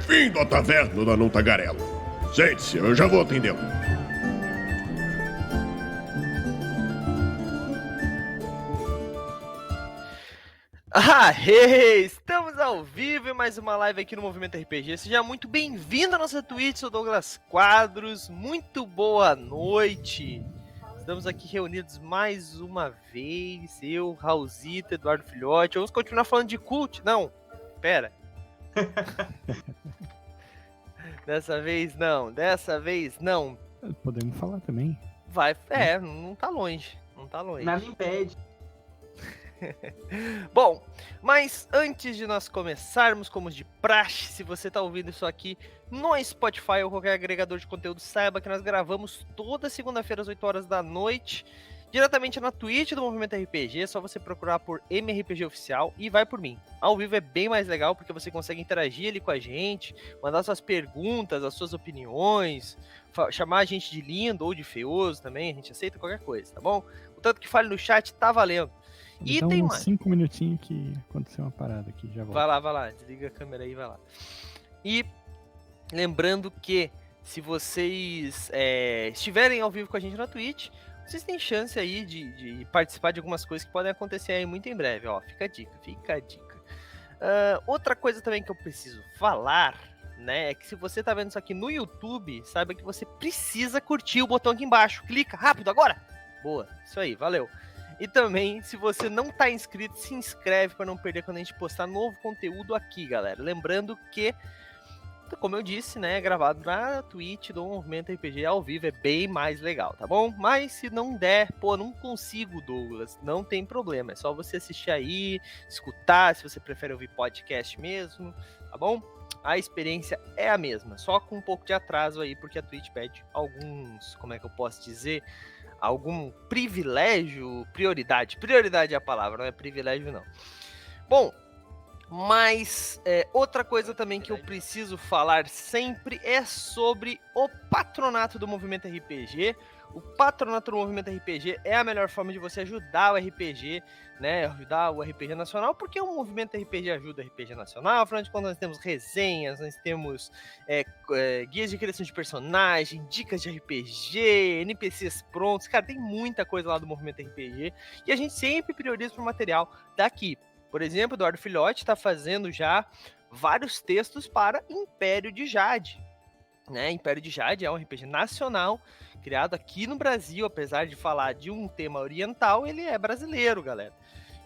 Bem-vindo à taverna da Não Tagarela. Sente-se, eu já vou atendê-lo. Estamos ao vivo em mais uma live aqui no Movimento RPG. Seja muito bem-vindo à nossa Twitch, sou Douglas Quadros. Muito boa noite. Estamos aqui reunidos mais uma vez. Eu, Raulzito, Eduardo Filhote. Vamos continuar falando de cult? Não, pera. Dessa vez não. Podemos falar também. Não tá longe. Nada impede. Bom, mas antes de nós começarmos, como de praxe, se você está ouvindo isso aqui no Spotify ou qualquer agregador de conteúdo, saiba que nós gravamos toda segunda-feira às 8 horas da noite, diretamente na Twitch do Movimento RPG. É só você procurar por MRPG Oficial e vai por mim. Ao vivo é bem mais legal porque você consegue interagir ali com a gente, mandar suas perguntas, as suas opiniões, chamar a gente de lindo ou de feioso também, a gente aceita qualquer coisa, tá bom? O tanto que fale no chat tá valendo. E então, tem uns mais. 5 minutinhos que aconteceu uma parada aqui, já volto. Vai lá, desliga a câmera aí, vai lá. E lembrando que se vocês estiverem ao vivo com a gente na Twitch, vocês têm chance aí de participar de algumas coisas que podem acontecer aí muito em breve, ó, fica a dica. Outra coisa também que eu preciso falar, né, é que se você tá vendo isso aqui no YouTube, saiba que você precisa curtir o botão aqui embaixo, clica rápido agora, boa, isso aí, valeu. E também, se você não tá inscrito, se inscreve para não perder quando a gente postar novo conteúdo aqui, galera. Lembrando que, como eu disse, né, é gravado na Twitch do Movimento RPG ao vivo, é bem mais legal, tá bom? Mas se não der, não consigo, Douglas, não tem problema. É só você assistir aí, escutar, se você prefere ouvir podcast mesmo, tá bom? A experiência é a mesma, só com um pouco de atraso aí, porque a Twitch pede alguns, como é que eu posso dizer, algum privilégio, prioridade é a palavra, não é privilégio não. Bom, mas outra coisa também que eu preciso falar sempre é sobre o patronato do Movimento RPG. O patronato do Movimento RPG é a melhor forma de você ajudar o RPG, né? Ajudar o RPG nacional, porque o Movimento RPG ajuda o RPG nacional. Afinal de contas, nós temos resenhas, nós temos guias de criação de personagem, dicas de RPG, NPCs prontos. Cara, tem muita coisa lá do Movimento RPG e a gente sempre prioriza o material daqui. Por exemplo, o Eduardo Filhote está fazendo já vários textos para Império de Jade. Né? Império de Jade é um RPG nacional, criado aqui no Brasil, apesar de falar de um tema oriental, ele é brasileiro, galera.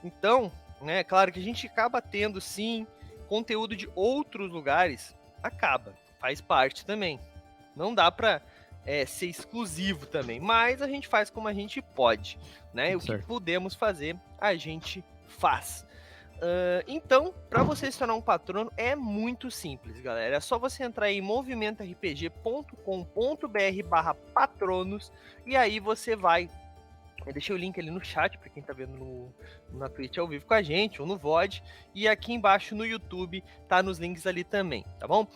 Então, né, claro que a gente acaba tendo, sim, conteúdo de outros lugares, faz parte também. Não dá para ser exclusivo também, mas a gente faz como a gente pode, né? O que podemos fazer, a gente faz. Então, para você se tornar um patrono é muito simples, galera. É só você entrar em movimentorpg.com.br/patronos e aí você vai. Eu deixei o link ali no chat para quem tá vendo na Twitch ao vivo com a gente ou no VOD, e aqui embaixo no YouTube tá nos links ali também, tá bom?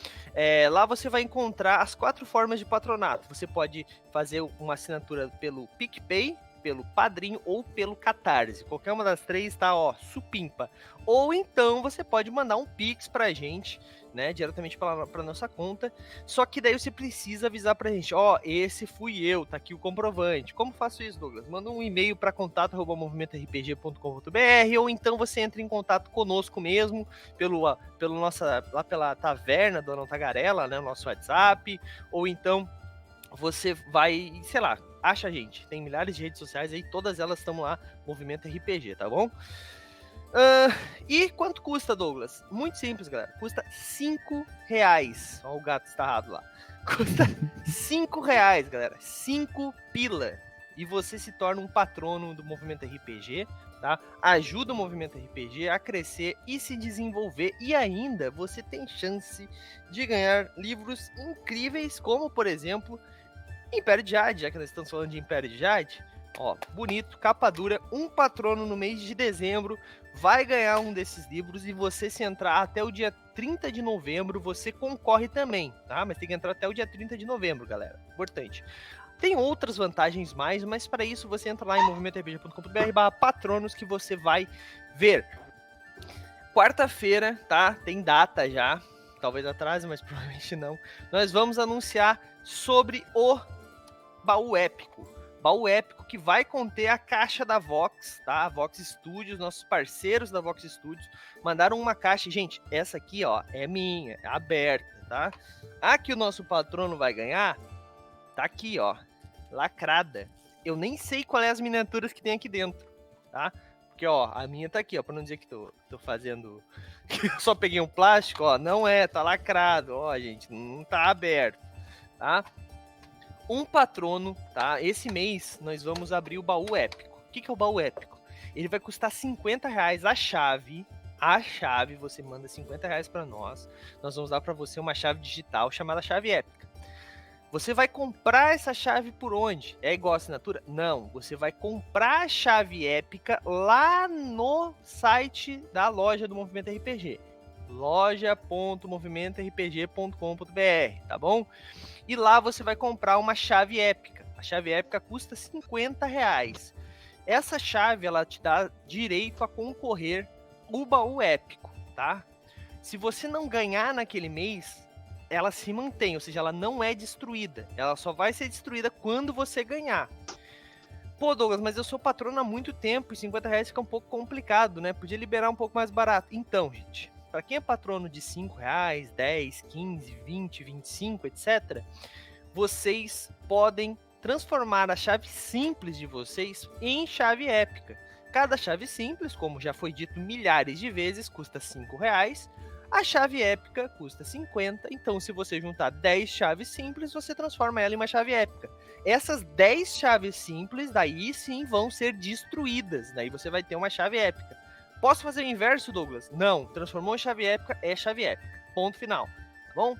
Lá você vai encontrar as 4 formas de patronato. Você pode fazer uma assinatura pelo PicPay, pelo Padrinho ou pelo Catarse. Qualquer uma das 3 tá, supimpa. Ou então você pode mandar um Pix pra gente, né, diretamente pra nossa conta. Só que daí você precisa avisar pra gente, esse fui eu, tá aqui o comprovante. Como faço isso, Douglas? Manda um e-mail para contato@movimentorpg.com.br ou então você entra em contato conosco mesmo pela taverna do Não Tagarela, né, nosso WhatsApp, ou então você vai, sei lá, acha a gente. Tem milhares de redes sociais aí, todas elas estão lá, Movimento RPG, tá bom? E quanto custa, Douglas? Muito simples, galera. Custa R$5. Ó, o gato estarrado lá. Custa R$5, galera. 5 pila. E você se torna um patrono do Movimento RPG, tá? Ajuda o Movimento RPG a crescer e se desenvolver. E ainda você tem chance de ganhar livros incríveis, como, por exemplo, Império de Jade, já que nós estamos falando de Império de Jade. Ó, bonito, capa dura, um patrono no mês de dezembro vai ganhar um desses livros, e você, se entrar até o dia 30 de novembro, você concorre também, tá? Mas tem que entrar até o dia 30 de novembro, galera. Importante. Tem outras vantagens mais, mas para isso você entra lá em movimentorpg.com.br/patronos que você vai ver. Quarta-feira, tá? Tem data já. talvez atrase, mas provavelmente não. Nós vamos anunciar sobre o baú épico. Baú épico que vai conter a caixa da Vox, tá? A Vox Studios, nossos parceiros da Vox Studios mandaram uma caixa. Gente, essa aqui, ó, é minha, é aberta, tá? A que o nosso patrono vai ganhar, tá aqui, ó, lacrada. Eu nem sei qual é as miniaturas que tem aqui dentro, tá? Porque, ó, a minha tá aqui, ó, pra não dizer que tô fazendo... Só peguei um plástico, ó, não é, tá lacrado, ó, gente, não tá aberto, tá? Um patrono, tá? Esse mês nós vamos abrir o baú épico. O que é o baú épico? Ele vai custar R$50 a chave. A chave, você manda R$50 para nós. Nós vamos dar para você uma chave digital chamada chave épica. Você vai comprar essa chave por onde? É igual a assinatura? Não, você vai comprar a chave épica lá no site da loja do Movimento RPG. loja.movimentorpg.com.br, tá bom? E lá você vai comprar uma chave épica. A chave épica custa R$50. Essa chave, ela te dá direito a concorrer o baú épico, tá? Se você não ganhar naquele mês, ela se mantém, ou seja, ela não é destruída. Ela só vai ser destruída quando você ganhar. Pô, Douglas, mas eu sou patrono há muito tempo e R$50 fica um pouco complicado, né? Podia liberar um pouco mais barato. Então, gente, para quem é patrono de R$5, 10, 15, 20, 25, etc., vocês podem transformar a chave simples de vocês em chave épica. Cada chave simples, como já foi dito milhares de vezes, custa R$5. A chave épica custa 50. Então, se você juntar 10 chaves simples, você transforma ela em uma chave épica. Essas 10 chaves simples, daí sim, vão ser destruídas. Daí você vai ter uma chave épica. Posso fazer o inverso, Douglas? Não. Transformou em chave épica, é chave épica. Ponto final. Tá bom?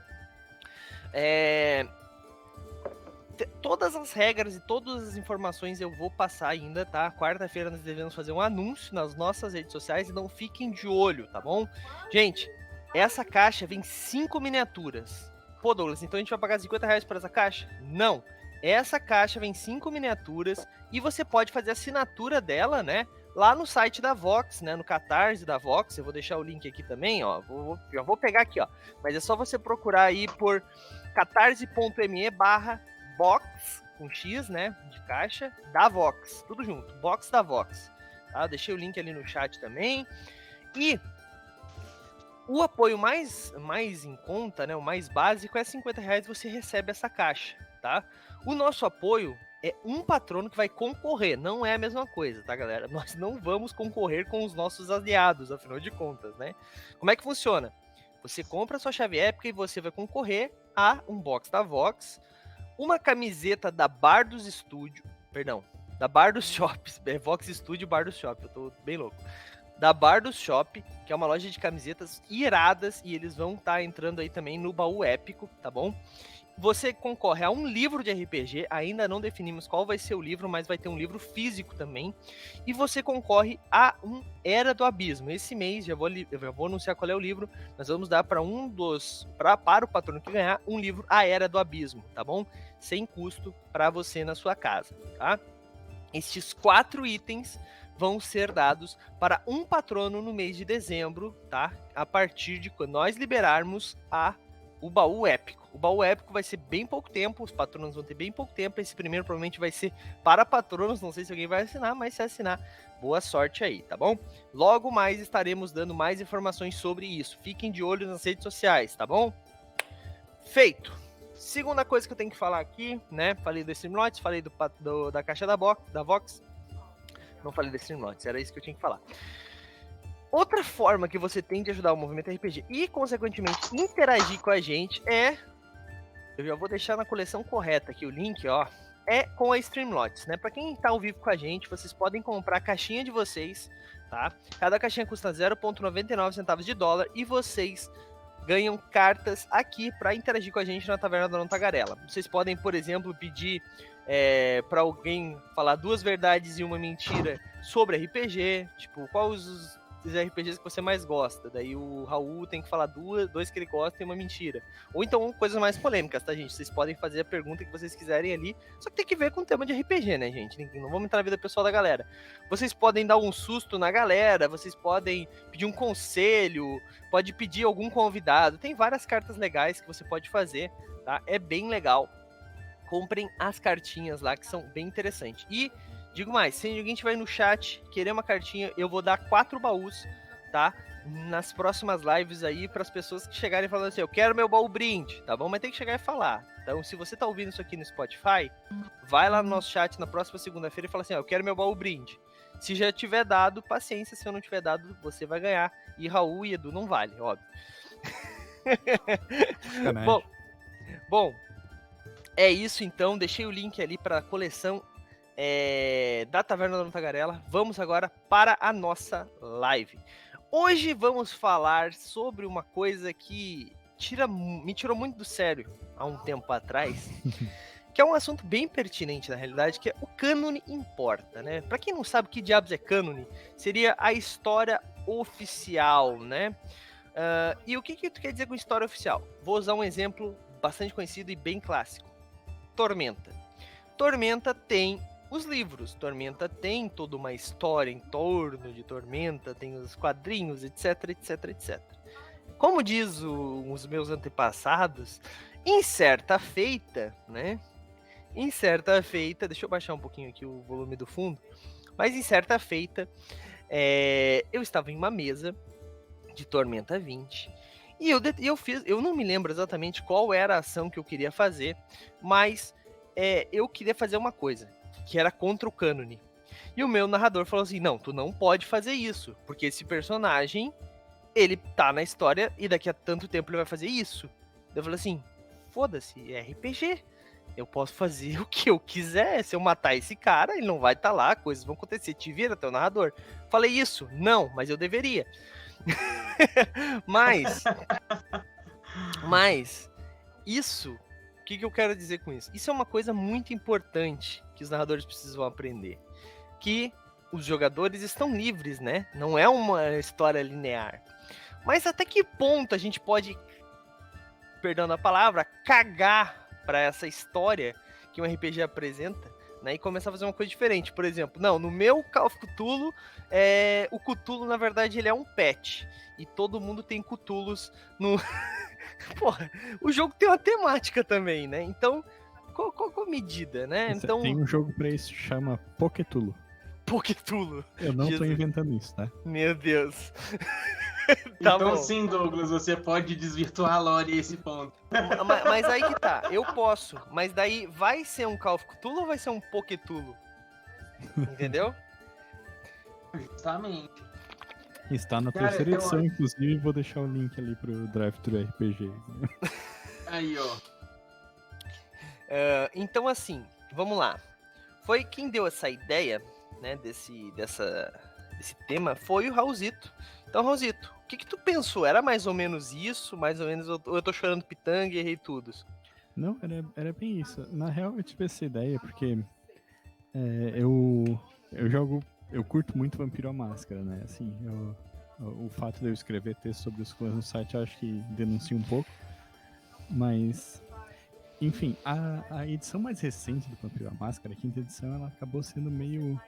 Todas as regras e todas as informações eu vou passar ainda, tá? Quarta-feira nós devemos fazer um anúncio nas nossas redes sociais, então fiquem de olho, tá bom? Gente, essa caixa vem 5 miniaturas. Pô, Douglas, então a gente vai pagar R$50 por essa caixa? Não. Essa caixa vem 5 miniaturas e você pode fazer a assinatura dela, né? Lá no site da Vox, né? No Catarse da Vox. Eu vou deixar o link aqui também, ó. Já vou pegar aqui, ó. Mas é só você procurar aí por catarse.me/Vox, com X, né? De caixa, da Vox. Tudo junto. Box da Vox. Tá? Deixei o link ali no chat também. E o apoio mais em conta, né? O mais básico é R$50, você recebe essa caixa, tá? O nosso apoio é um patrono que vai concorrer, não é a mesma coisa, tá, galera? Nós não vamos concorrer com os nossos aliados, afinal de contas, né? Como é que funciona? Você compra a sua chave épica e você vai concorrer a um box da Vox, uma camiseta da Bardos Studio, perdão, da Bardos Shop, é Vox Studio Bardos Shop, eu tô bem louco. Da Bardos Shop, que é uma loja de camisetas iradas, e eles vão estar entrando aí também no baú épico, tá bom? Você concorre a um livro de RPG, ainda não definimos qual vai ser o livro, mas vai ter um livro físico também. E você concorre a um Era do Abismo. Esse mês, já vou anunciar qual é o livro, nós vamos dar para para o patrono que ganhar, um livro A Era do Abismo, tá bom? Sem custo para você na sua casa, tá? Estes 4 itens vão ser dados para um patrono no mês de dezembro, tá? A partir de quando nós liberarmos o baú épico. O baú épico vai ser bem pouco tempo, os patronos vão ter bem pouco tempo. Esse primeiro provavelmente vai ser para patronos, não sei se alguém vai assinar, mas se assinar, boa sorte aí, tá bom? Logo mais estaremos dando mais informações sobre isso. Fiquem de olho nas redes sociais, tá bom? Feito! Segunda coisa que eu tenho que falar aqui, né? Falei do Streamlabs, falei da caixa da Vox. Não falei do Streamlabs, era isso que eu tinha que falar. Outra forma que você tem de ajudar o Movimento RPG e, consequentemente, interagir com a gente eu já vou deixar na coleção correta aqui o link, ó. É com a Streamlabs, né? Para quem tá ao vivo com a gente, vocês podem comprar a caixinha de vocês, tá? Cada caixinha custa 0,99 centavos de dólar e vocês ganham cartas aqui para interagir com a gente na Taverna da Não Tagarela. Vocês podem, por exemplo, pedir para alguém falar 2 verdades e uma mentira sobre RPG, tipo, quais os RPGs que você mais gosta. Daí o Raul tem que falar dois que ele gosta e uma mentira. Ou então coisas mais polêmicas, tá, gente? Vocês podem fazer a pergunta que vocês quiserem ali, só que tem que ver com o tema de RPG, né, gente? Não vamos entrar na vida pessoal da galera. Vocês podem dar um susto na galera, vocês podem pedir um conselho, pode pedir algum convidado. Tem várias cartas legais que você pode fazer, tá? É bem legal. Comprem as cartinhas lá, que são bem interessantes. E, digo mais, se alguém tiver no chat querer uma cartinha, eu vou dar 4 baús, tá? Nas próximas lives aí, para as pessoas que chegarem falando assim, eu quero meu baú brinde, tá bom? Mas tem que chegar e falar. Então, se você tá ouvindo isso aqui no Spotify, vai lá no nosso chat na próxima segunda-feira e fala assim, eu quero meu baú brinde. Se já tiver dado, paciência, se eu não tiver dado, você vai ganhar. E Raul e Edu não vale, óbvio. Bom, é isso então, deixei o link ali para a coleção da Taverna da Tagarela. Vamos agora para a nossa live. Hoje vamos falar sobre uma coisa que me tirou muito do sério há um tempo atrás, que é um assunto bem pertinente na realidade, que é o cânone importa, né? Para quem não sabe o que diabos é cânone, seria a história oficial, né? E o que tu quer dizer com história oficial? Vou usar um exemplo bastante conhecido e bem clássico. Tormenta. Tormenta tem os livros, Tormenta tem toda uma história em torno de Tormenta, tem os quadrinhos, etc, etc, etc. Como diz os meus antepassados, em certa feita, né? Em certa feita, deixa eu baixar um pouquinho aqui o volume do fundo, mas em certa feita, eu estava em uma mesa de Tormenta 20, e eu não me lembro exatamente qual era a ação que eu queria fazer, mas eu queria fazer uma coisa, que era contra o cânone. E o meu narrador falou assim, não, tu não pode fazer isso, porque esse personagem, ele tá na história e daqui a tanto tempo ele vai fazer isso. Eu falei assim, foda-se, é RPG. Eu posso fazer o que eu quiser, se eu matar esse cara, ele não vai estar lá, coisas vão acontecer, te vira teu narrador. Falei isso? Não, mas eu deveria. mas isso, o que eu quero dizer com isso? Isso é uma coisa muito importante que os narradores precisam aprender, que os jogadores estão livres, né? Não é uma história linear. Mas até que ponto a gente pode, perdão a palavra, cagar para essa história que um RPG apresenta, né, e começar a fazer uma coisa diferente. Por exemplo, no meu Call of Cthulhu, o Cthulhu, na verdade, ele é um pet. E todo mundo tem Cthulhus no... Porra, o jogo tem uma temática também, né? Então, qual a medida, né? Então... Tem um jogo pra isso, chama Poketulo. Poketulo. Eu não tô inventando isso, tá? Meu Deus. Tá então bom. Sim, Douglas, você pode desvirtuar a lore a esse ponto. Mas aí que tá, eu posso, mas daí vai ser um Call of Cthulhu ou vai ser um Poketulo? Entendeu? Justamente. Está na terceira edição, inclusive, vou deixar o link ali pro Drive-Thru RPG. Aí, ó. Então, assim, vamos lá. Foi quem deu essa ideia, né, desse tema, foi o Raulzito. Então, Raulzito, o que tu pensou? Era mais ou menos isso? Mais ou menos, ou eu tô chorando pitanga e errei tudo? Não, era bem isso. Na real, eu tive essa ideia porque eu curto muito Vampiro à Máscara, né? Assim, o fato de eu escrever texto sobre os clãs no site, eu acho que denuncia um pouco. Mas, enfim, a edição mais recente do Vampiro à Máscara, a quinta edição, ela acabou sendo meio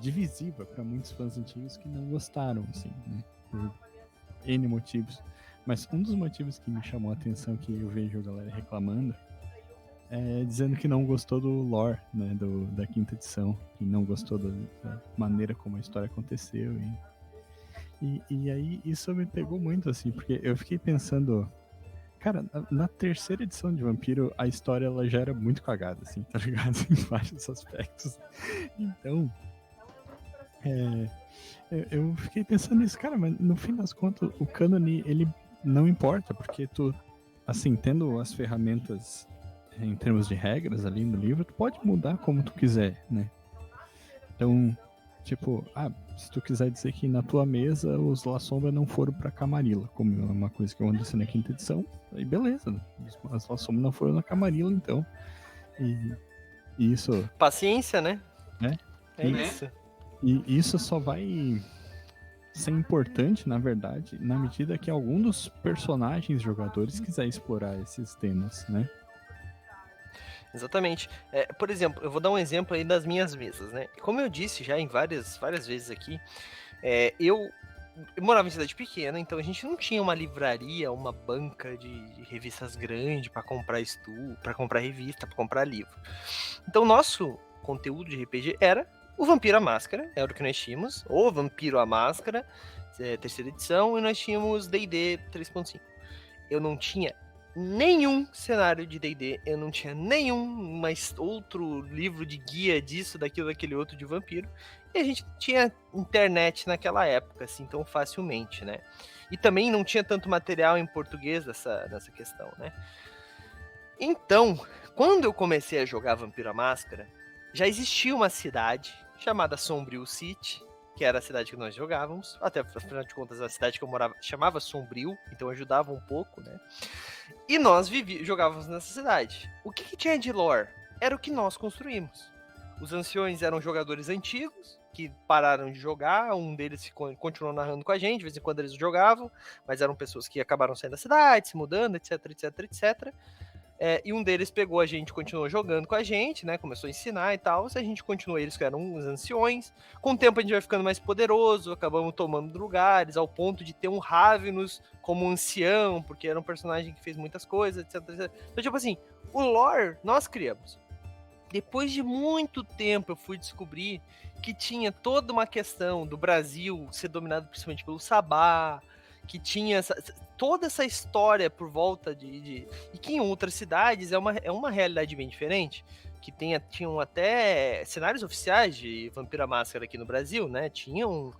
divisiva para muitos fãs antigos que não gostaram, assim, né? Por N motivos. Mas um dos motivos que me chamou a atenção, que eu vejo a galera reclamando, dizendo que não gostou do lore, né, da quinta edição, que não gostou da maneira como a história aconteceu. E aí isso me pegou muito, assim, porque eu fiquei pensando, cara, na terceira edição de Vampiro, a história ela já era muito cagada, assim, tá ligado? Em vários aspectos. Então, eu fiquei pensando nisso, cara, mas no fim das contas, o cânone, ele não importa, porque tu, assim, tendo as ferramentas em termos de regras ali no livro, tu pode mudar como tu quiser, né? Então, tipo, se tu quiser dizer que na tua mesa os La Sombra não foram pra Camarilla, como é uma coisa que aconteceu na quinta edição, aí beleza, né? As La Sombra não foram na Camarilla, então. E isso... Paciência, né? É isso. E isso só vai ser importante, na verdade, na medida que algum dos personagens jogadores quiser explorar esses temas, né? Exatamente. Por exemplo, eu vou dar um exemplo aí das minhas mesas, né? Como eu disse já em várias vezes aqui, eu morava em cidade pequena, então a gente não tinha uma livraria, uma banca de revistas grande para comprar para comprar revista, para comprar livro. Então nosso conteúdo de RPG era o Vampiro à Máscara, era o que nós tínhamos, o Vampiro à Máscara, terceira edição, e nós tínhamos D&D 3.5. Eu não tinha nenhum cenário de D&D, eu não tinha nenhum outro livro de guia disso, daquilo, daquele outro de vampiro, e a gente não tinha internet naquela época, assim, tão facilmente, né? E também não tinha tanto material em português nessa questão, né? Então, quando eu comecei a jogar Vampiro à Máscara, já existia uma cidade chamada Sombrio City, que era a cidade que nós jogávamos, até, afinal de contas, a cidade que eu morava chamava Sombrio, então ajudava um pouco, né? E nós jogávamos nessa cidade. O que tinha de lore? Era o que nós construímos. Os anciões eram jogadores antigos, que pararam de jogar, um deles continuou narrando com a gente, de vez em quando eles jogavam, mas eram pessoas que acabaram saindo da cidade, se mudando, etc, etc, etc. E um deles pegou a gente, continuou jogando com a gente, né? Começou a ensinar e tal. A gente continuou, eles que eram os anciões. Com o tempo a gente vai ficando mais poderoso, acabamos tomando lugares, ao ponto de ter um Ravenous como ancião, porque era um personagem que fez muitas coisas, etc, etc. Então, tipo assim, o lore nós criamos. Depois de muito tempo eu fui descobrir que tinha toda uma questão do Brasil ser dominado principalmente pelo Sabá, que tinha toda essa história por volta e que em outras cidades é uma realidade bem diferente, que tinham até cenários oficiais de Vampiro à Máscara aqui no Brasil, né? Tinham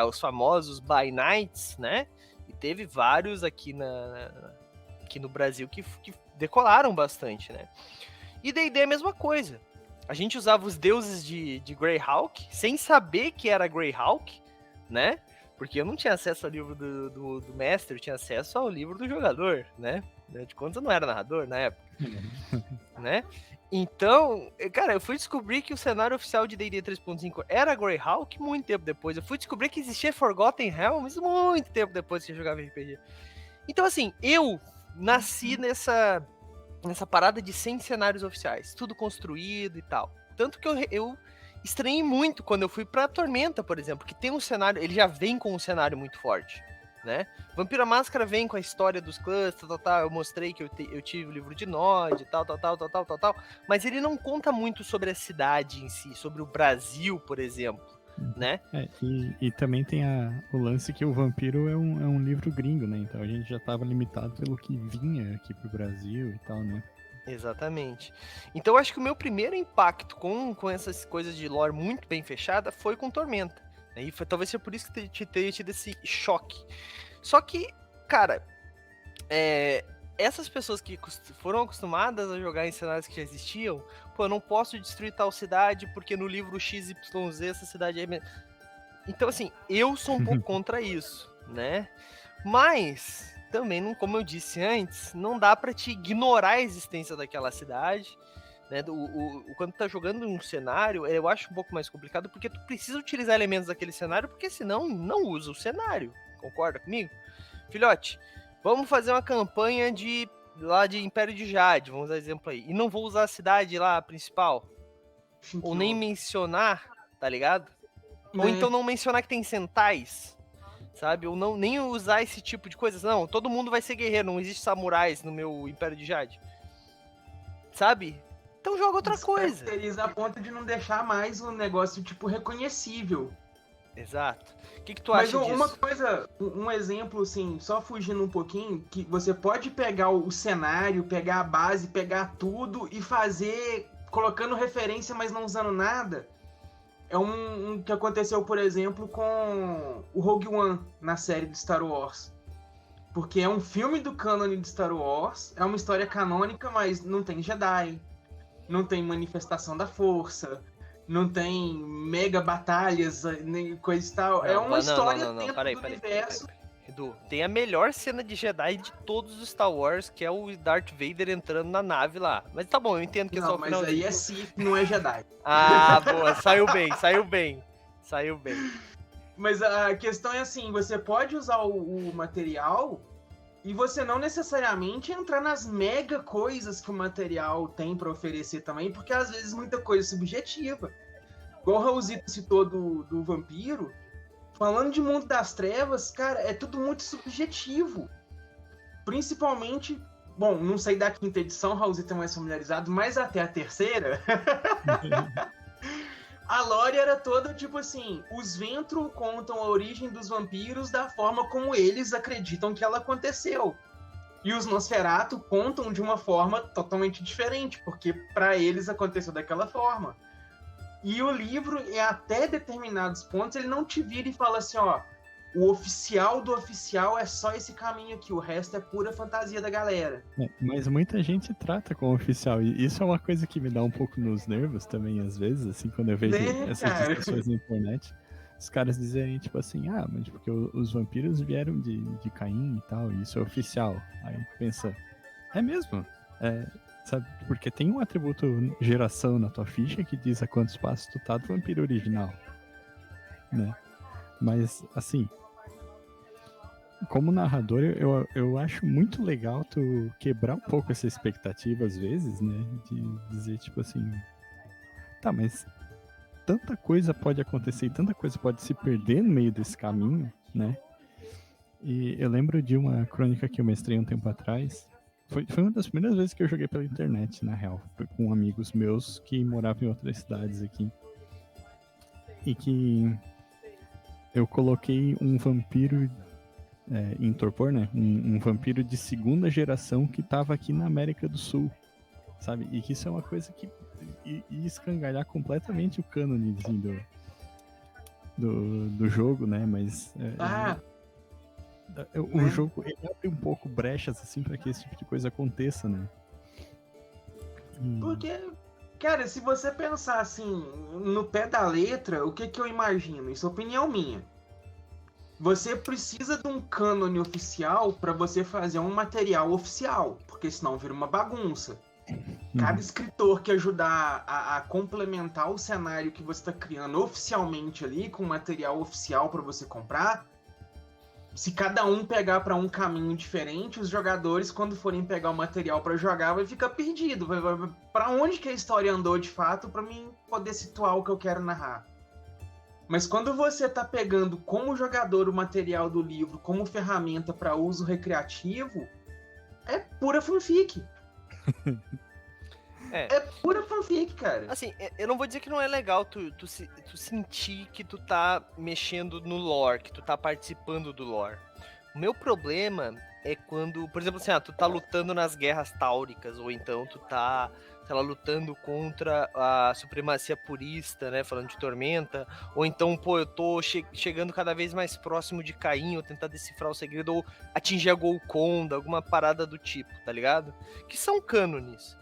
os famosos By Nights, né? E teve vários aqui no Brasil que decolaram bastante, né? E D&D é a mesma coisa. A gente usava os deuses de Greyhawk, sem saber que era Greyhawk, né? Porque eu não tinha acesso ao livro do mestre, eu tinha acesso ao livro do jogador, né? De contas, eu não era narrador na época, né? Então, cara, eu fui descobrir que o cenário oficial de D&D 3.5 era Greyhawk muito tempo depois. Eu fui descobrir que existia Forgotten Realms muito tempo depois que eu jogava RPG. Então, assim, eu nasci nessa parada de 100 cenários oficiais, tudo construído e tal. Tanto que eu estranhei muito quando eu fui pra Tormenta, por exemplo, que tem um cenário, ele já vem com um cenário muito forte, né? Vampiro à Máscara vem com a história dos clãs, tal, eu mostrei que eu tive o livro de Nod, tal, mas ele não conta muito sobre a cidade em si, sobre o Brasil, por exemplo, né? E também tem o lance que o Vampiro é um livro gringo, né? Então a gente já estava limitado pelo que vinha aqui pro Brasil e tal, né? Exatamente. Então eu acho que o meu primeiro impacto com essas coisas de lore muito bem fechada foi com Tormenta. E talvez seja por isso que tenha tido esse choque. Só que, cara, essas pessoas que foram acostumadas a jogar em cenários que já existiam, pô, eu não posso destruir tal cidade porque no livro XYZ essa cidade é... Então, assim, eu sou um pouco contra isso, né? Mas também, como eu disse antes, não dá pra te ignorar a existência daquela cidade, né? Quando tu tá jogando um cenário, eu acho um pouco mais complicado, porque tu precisa utilizar elementos daquele cenário, porque senão não usa o cenário. Concorda comigo? Filhote, vamos fazer uma campanha lá de Império de Jade, vamos dar exemplo aí. E não vou usar a cidade lá principal. Ou nem mencionar, tá ligado? Ou então não mencionar que tem centais, sabe? Ou não, nem usar esse tipo de coisas. Não, todo mundo vai ser guerreiro, não existe samurais no meu Império de Jade. Sabe? Então joga outra coisa. A ponto de não deixar mais um negócio, tipo, reconhecível. Exato. O que tu acha disso? Uma coisa, um exemplo, assim, só fugindo um pouquinho, que você pode pegar o cenário, pegar a base, pegar tudo e fazer, colocando referência, mas não usando nada. É um que aconteceu, por exemplo, com o Rogue One na série de Star Wars. Porque é um filme do cânone de Star Wars, é uma história canônica, mas não tem Jedi, não tem manifestação da força, não tem mega batalhas, nem coisa e tal. É uma história dentro do universo. Edu, tem a melhor cena de Jedi de todos os Star Wars, que é o Darth Vader entrando na nave lá. Mas tá bom, eu entendo que é só o final. Mas aí é Sith, não é Jedi. Ah, boa, saiu bem. Mas a questão é assim, você pode usar o material e você não necessariamente entrar nas mega coisas que o material tem pra oferecer também, porque às vezes muita coisa é subjetiva. Igual o Raulzito citou do vampiro, falando de Mundo das Trevas, cara, é tudo muito subjetivo. Principalmente, bom, não sei da quinta edição, Raulzito é mais familiarizado, mas até a terceira... A lore era toda, tipo assim, os Ventru contam a origem dos vampiros da forma como eles acreditam que ela aconteceu. E os Nosferatu contam de uma forma totalmente diferente, porque para eles aconteceu daquela forma. E o livro, até determinados pontos, ele não te vira e fala assim, ó, o oficial do oficial é só esse caminho aqui, o resto é pura fantasia da galera. Mas muita gente trata como oficial, e isso é uma coisa que me dá um pouco nos nervos também, às vezes, assim, quando eu vejo essas discussões na internet, os caras dizerem, tipo assim, mas porque os vampiros vieram de Caim e tal, e isso é oficial. Aí pensa, é mesmo? Sabe, porque tem um atributo geração na tua ficha que diz a quantos passos tu tá do vampiro original, né? Mas, assim, como narrador, eu acho muito legal tu quebrar um pouco essa expectativa, às vezes, né? De dizer, tipo assim, tá, mas tanta coisa pode acontecer e tanta coisa pode se perder no meio desse caminho, né? E eu lembro de uma crônica que eu mestrei um tempo atrás. Foi uma das primeiras vezes que eu joguei pela internet, na real. Foi com amigos meus que moravam em outras cidades aqui. E que eu coloquei um vampiro em Torpor, né? Um vampiro de segunda geração que tava aqui na América do Sul, sabe? E que isso é uma coisa que ia escangalhar completamente o cânone do jogo, né? Mas o jogo ele abre um pouco brechas assim para que esse tipo de coisa aconteça, né? Porque, cara, se você pensar assim, no pé da letra, o que eu imagino? Isso é opinião minha. Você precisa de um cânone oficial para você fazer um material oficial, porque senão vira uma bagunça. Cada escritor que ajudar a complementar o cenário que você está criando oficialmente ali, com material oficial para você comprar, se cada um pegar para um caminho diferente, os jogadores, quando forem pegar o material para jogar, vai ficar perdido. Para onde que a história andou de fato para mim poder situar o que eu quero narrar. Mas quando você tá pegando como jogador o material do livro como ferramenta para uso recreativo, é pura fanfic. É pura fanfic, cara. Assim, eu não vou dizer que não é legal tu sentir que tu tá mexendo no lore, que tu tá participando do lore. O meu problema é quando, por exemplo, assim, tu tá lutando nas guerras táuricas, ou então tu tá, sei lá, lutando contra a supremacia purista, né, falando de Tormenta, ou então, pô, eu tô chegando cada vez mais próximo de Caim, ou tentar decifrar o segredo, ou atingir a Golconda, alguma parada do tipo, tá ligado? Que são cânones.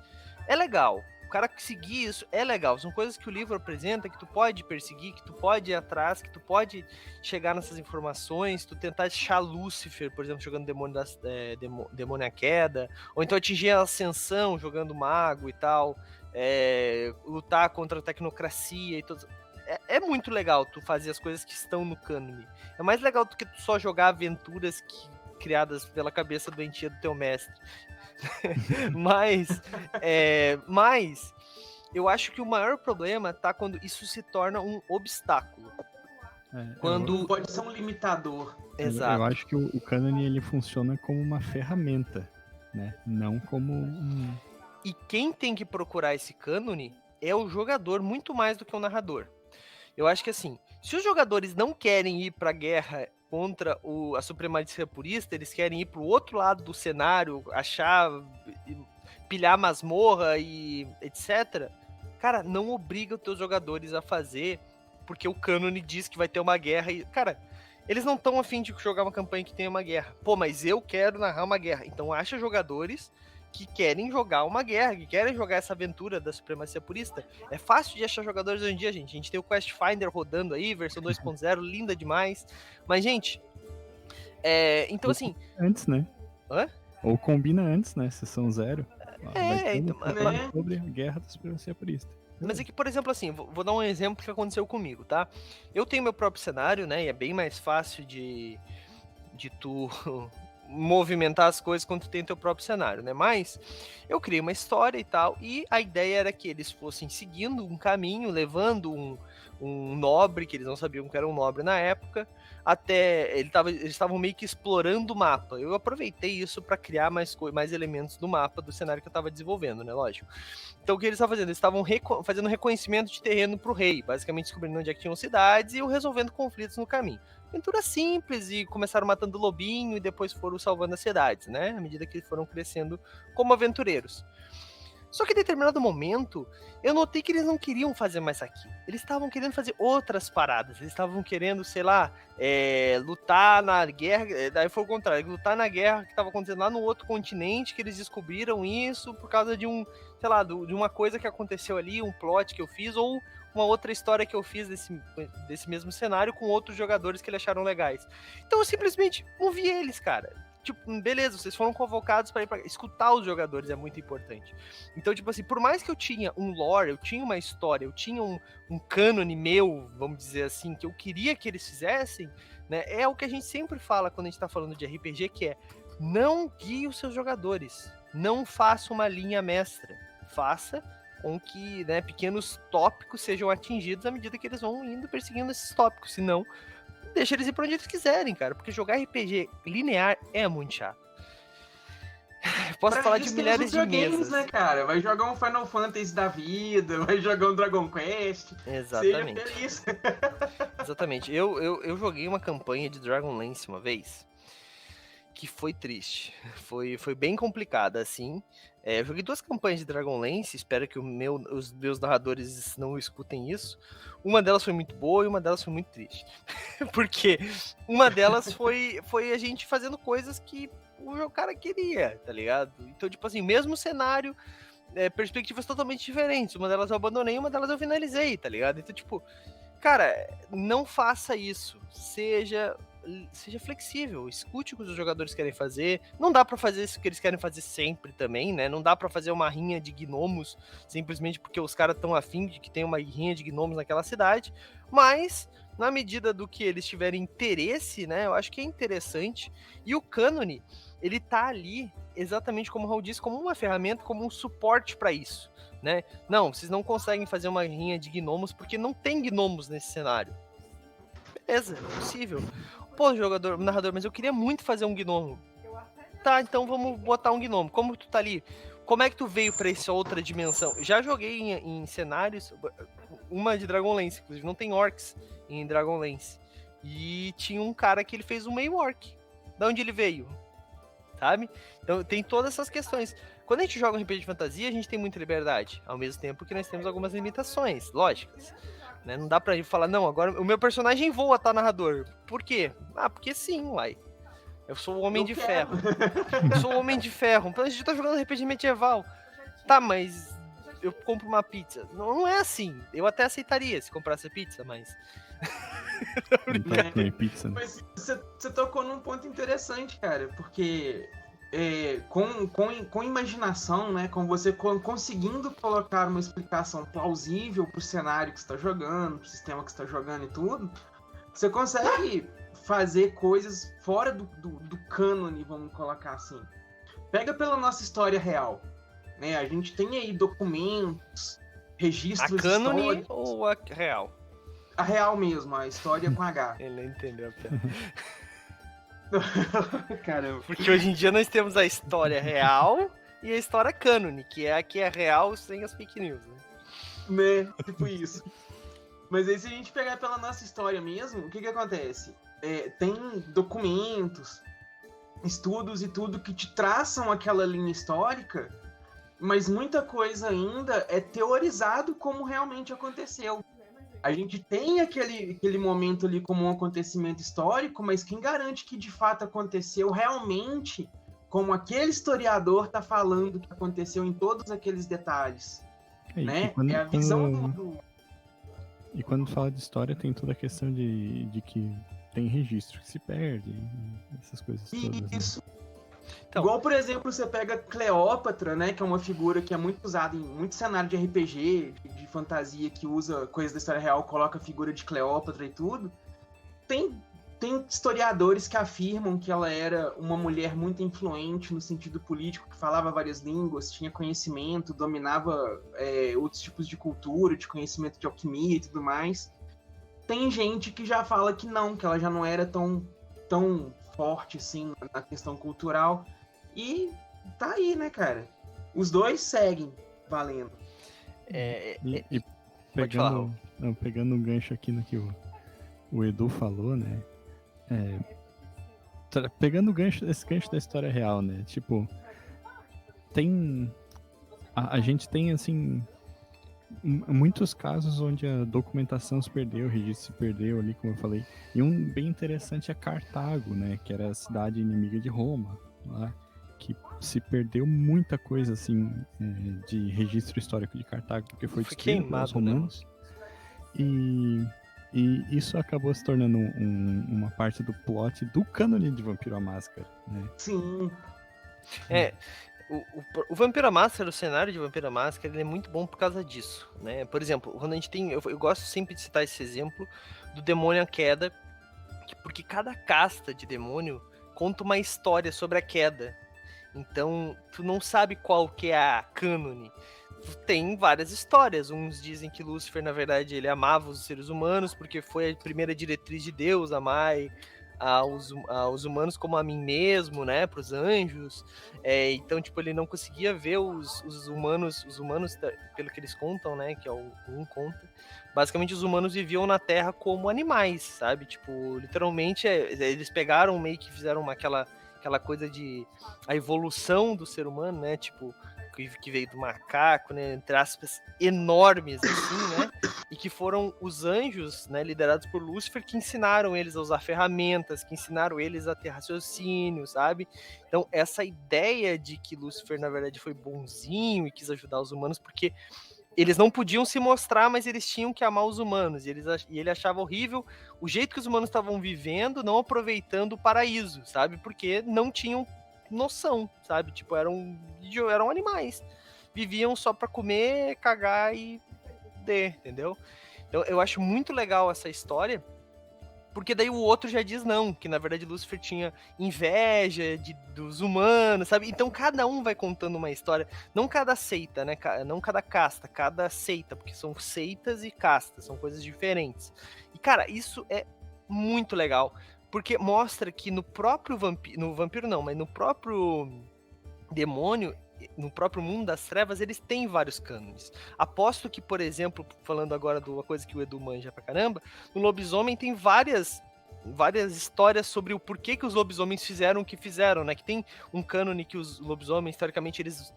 É legal. O cara que seguir isso é legal. São coisas que o livro apresenta, que tu pode perseguir, que tu pode ir atrás, que tu pode chegar nessas informações, tu tentar achar Lúcifer, por exemplo, jogando Demônio à Queda, ou então atingir a Ascensão, jogando Mago e tal, lutar contra a tecnocracia e tudo. É muito legal tu fazer as coisas que estão no cânone. É mais legal do que tu só jogar aventuras criadas pela cabeça doentia do teu mestre. mas eu acho que o maior problema tá quando isso se torna um obstáculo. Quando pode ser um limitador. Exato. Eu acho que o cânone ele funciona como uma ferramenta, né? Não como um... E quem tem que procurar esse cânone é o jogador muito mais do que o narrador. Eu acho que assim, se os jogadores não querem ir pra guerra contra a supremacia purista, eles querem ir pro outro lado do cenário, achar, pilhar masmorra e etc. Cara, não obriga os teus jogadores a fazer, porque o cânone diz que vai ter uma guerra e, cara, eles não estão a fim de jogar uma campanha que tenha uma guerra. Pô, mas eu quero narrar uma guerra. Então acha jogadores que querem jogar uma guerra, que querem jogar essa aventura da supremacia purista. É fácil de achar jogadores hoje em dia, gente. A gente tem o Quest Finder rodando aí, versão 2.0, linda demais. Mas, gente, então assim... Antes, né? Hã? Ou combina antes, né? Sessão 0. Então... sobre a guerra da supremacia purista. Mas é que, por exemplo, assim, vou dar um exemplo que aconteceu comigo, tá? Eu tenho meu próprio cenário, né? E é bem mais fácil de tu movimentar as coisas quando tu tem teu próprio cenário, né? Mas eu criei uma história e tal, e a ideia era que eles fossem seguindo um caminho, levando um nobre, que eles não sabiam que era um nobre na época, até eles estavam meio que explorando o mapa. Eu aproveitei isso para criar mais elementos do mapa do cenário que eu estava desenvolvendo, né? Lógico. Então o que eles estavam fazendo? Eles estavam fazendo reconhecimento de terreno pro rei, basicamente descobrindo onde é que tinham cidades e resolvendo conflitos no caminho. Aventura simples, e começaram matando lobinho e depois foram salvando as cidades, né? À medida que eles foram crescendo como aventureiros. Só que em determinado momento, eu notei que eles não queriam fazer mais aqui. Eles estavam querendo fazer outras paradas. Eles estavam querendo, sei lá, lutar na guerra. Daí foi o contrário, lutar na guerra que estava acontecendo lá no outro continente, que eles descobriram isso por causa de sei lá, de uma coisa que aconteceu ali, um plot que eu fiz, ou uma outra história que eu fiz desse mesmo cenário com outros jogadores que eles acharam legais. Então eu simplesmente movi eles, cara. Tipo, beleza, vocês foram convocados para ir pra... Escutar os jogadores é muito importante. Então, tipo assim, por mais que eu tinha um lore, eu tinha uma história, eu tinha um cânone meu, vamos dizer assim, que eu queria que eles fizessem, né? É o que a gente sempre fala quando a gente tá falando de RPG, que é não guie os seus jogadores. Não faça uma linha mestra. Faça com que, né, pequenos tópicos sejam atingidos à medida que eles vão indo perseguindo esses tópicos. Senão, deixa eles ir pra onde eles quiserem, cara. Porque jogar RPG linear é muito chato. Posso Pra falar isso de tem milhares os de videogames, mesas. né, cara? Vai jogar um Final Fantasy da vida, vai jogar um Dragon Quest. Exatamente. Seja feliz. Exatamente. Eu joguei uma campanha de Dragonlance uma vez que foi triste. Foi bem complicada, assim. Eu joguei 2 campanhas de Dragonlance, espero que os meus narradores não escutem isso. Uma delas foi muito boa e uma delas foi muito triste. Porque uma delas foi a gente fazendo coisas que o cara queria, tá ligado? Então, tipo assim, mesmo cenário, perspectivas totalmente diferentes. Uma delas eu abandonei, uma delas eu finalizei, tá ligado? Então, tipo, cara, não faça isso. Seja flexível, escute o que os jogadores querem fazer. Não dá pra fazer isso que eles querem fazer sempre também, né? Não dá pra fazer uma rinha de gnomos simplesmente porque os caras estão afim de que tenha uma rinha de gnomos naquela cidade, mas na medida do que eles tiverem interesse, né? Eu acho que é interessante. E o cânone, ele tá ali exatamente como o Raul disse, como uma ferramenta, como um suporte pra isso, né? Não, vocês não conseguem fazer uma rinha de gnomos porque não tem gnomos nesse cenário. Beleza, é possível. Pô, narrador, mas eu queria muito fazer um gnomo. Tá, então vamos botar um gnomo. Como tu tá ali? Como é que tu veio pra essa outra dimensão? Já joguei em cenários, uma de Dragonlance, inclusive não tem orcs em Dragonlance. E tinha um cara que ele fez um meio orc. Da onde ele veio? Sabe? Então tem todas essas questões. Quando a gente joga um RPG de fantasia, a gente tem muita liberdade, ao mesmo tempo que nós temos algumas limitações lógicas. Né? Não dá pra gente falar, não, agora o meu personagem voa, tá, narrador? Por quê? Ah, porque sim, uai. Eu sou o Homem de Ferro. Eu sou o Homem de Ferro. Então a gente tá jogando RPG medieval. Tá, mas eu compro uma pizza. Não é assim. Eu até aceitaria se comprasse a pizza, mas... Pizza, né? Mas você tocou num ponto interessante, cara, porque com imaginação, né, com você conseguindo colocar uma explicação plausível pro cenário que você tá jogando, pro sistema que você tá jogando e tudo, você consegue fazer coisas fora do cânone, vamos colocar assim. Pega pela nossa história real, né, a gente tem aí documentos, registros históricos. A cânone históricos. ou a real? A real mesmo, a história com H. Ele não entendeu a piada. Caramba. Porque hoje em dia nós temos a história real e a história cânone, que é a que é real sem as fake news, né? Né, tipo isso. Mas aí se a gente pegar pela nossa história mesmo, o que acontece? Tem documentos, estudos e tudo que te traçam aquela linha histórica, mas muita coisa ainda é teorizado como realmente aconteceu. A gente tem aquele momento ali como um acontecimento histórico, mas quem garante que de fato aconteceu realmente como aquele historiador está falando que aconteceu em todos aqueles detalhes? Né? É a visão do... E quando fala de história, tem toda a questão de que tem registro que se perde, essas coisas todas. Isso. Né? Então, Igual, por exemplo, você pega Cleópatra, né? Que é uma figura que é muito usada em muito cenário de RPG, de fantasia, que usa coisas da história real, coloca a figura de Cleópatra e tudo. Tem historiadores que afirmam que ela era uma mulher muito influente no sentido político, que falava várias línguas, tinha conhecimento, dominava outros tipos de cultura, de conhecimento de alquimia e tudo mais. Tem gente que já fala que não, que ela já não era tão forte assim na questão cultural. E tá aí, né, cara? Os dois seguem valendo. E Pode falar, pegando um gancho aqui no que o Edu falou, né? Pegando esse gancho da história real, né? Tipo, a gente tem, assim, muitos casos onde a documentação se perdeu, o registro se perdeu ali, como eu falei. E um bem interessante é Cartago, né? Que era a cidade inimiga de Roma, lá, que se perdeu muita coisa, assim, de registro histórico de Cartago, porque foi destruído pelos romanos. E isso acabou se tornando uma parte do plot do cânone de Vampiro à Máscara, né? Sim. O Vampiro à Máscara, o cenário de Vampiro à Máscara, ele é muito bom por causa disso, né? Por exemplo, quando a gente tem... Eu gosto sempre de citar esse exemplo do Demônio à Queda, porque cada casta de demônio conta uma história sobre a queda. Então, tu não sabe qual que é a cânone. Tem várias histórias. Uns dizem que Lúcifer, na verdade, ele amava os seres humanos porque foi a primeira diretriz de Deus, amar aos humanos como a mim mesmo, né, para os anjos. Então, tipo, ele não conseguia ver os humanos, pelo que eles contam, né, que é o um conta. Basicamente, os humanos viviam na Terra como animais, sabe? Tipo, literalmente, eles pegaram meio que fizeram aquela coisa de a evolução do ser humano, né, tipo, que veio do macaco, né, entre aspas, enormes, assim, né, e que foram os anjos, né, liderados por Lúcifer, que ensinaram eles a usar ferramentas, que ensinaram eles a ter raciocínio, sabe? Então, essa ideia de que Lúcifer, na verdade, foi bonzinho e quis ajudar os humanos, porque eles não podiam se mostrar, mas eles tinham que amar os humanos, e ele achava horrível o jeito que os humanos estavam vivendo, não aproveitando o paraíso, sabe? Porque não tinham noção, sabe? Tipo, eram animais. Viviam só pra comer, cagar e entendeu? Então, eu acho muito legal essa história, porque daí o outro já diz não, que na verdade Lúcifer tinha inveja dos humanos, sabe? Então cada um vai contando uma história, não cada seita, né? Não cada casta, cada seita, porque são seitas e castas, são coisas diferentes. E cara, isso é muito legal, porque mostra que no próprio mas no próprio demônio, no próprio mundo das trevas, eles têm vários cânones. Aposto que, por exemplo, falando agora de uma coisa que o Edu manja pra caramba, no lobisomem tem várias histórias sobre o porquê que os lobisomens fizeram o que fizeram, né? Que tem um cânone que os lobisomens, historicamente, eles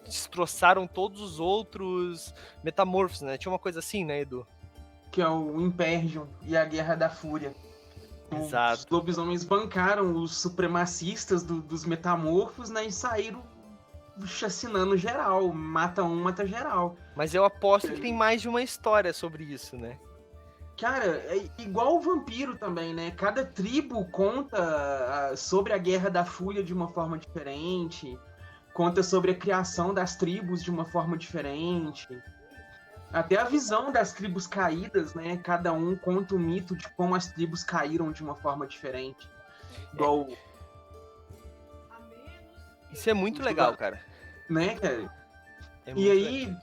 destroçaram todos os outros metamorfos, né? Tinha uma coisa assim, né, Edu? Que é o Impergion e a Guerra da Fúria. Exato. Os lobisomens bancaram os supremacistas dos metamorfos, né? E saíram chacinando geral. Mata um, mata geral. Mas eu aposto que tem mais de uma história sobre isso, né? Cara, é igual o vampiro também, né? Cada tribo conta sobre a Guerra da Fúria de uma forma diferente. Conta sobre a criação das tribos de uma forma diferente. Até a visão das tribos caídas, né? Cada um conta o mito de como as tribos caíram de uma forma diferente. Igual... Isso é muito legal, cara. Né, cara? E aí,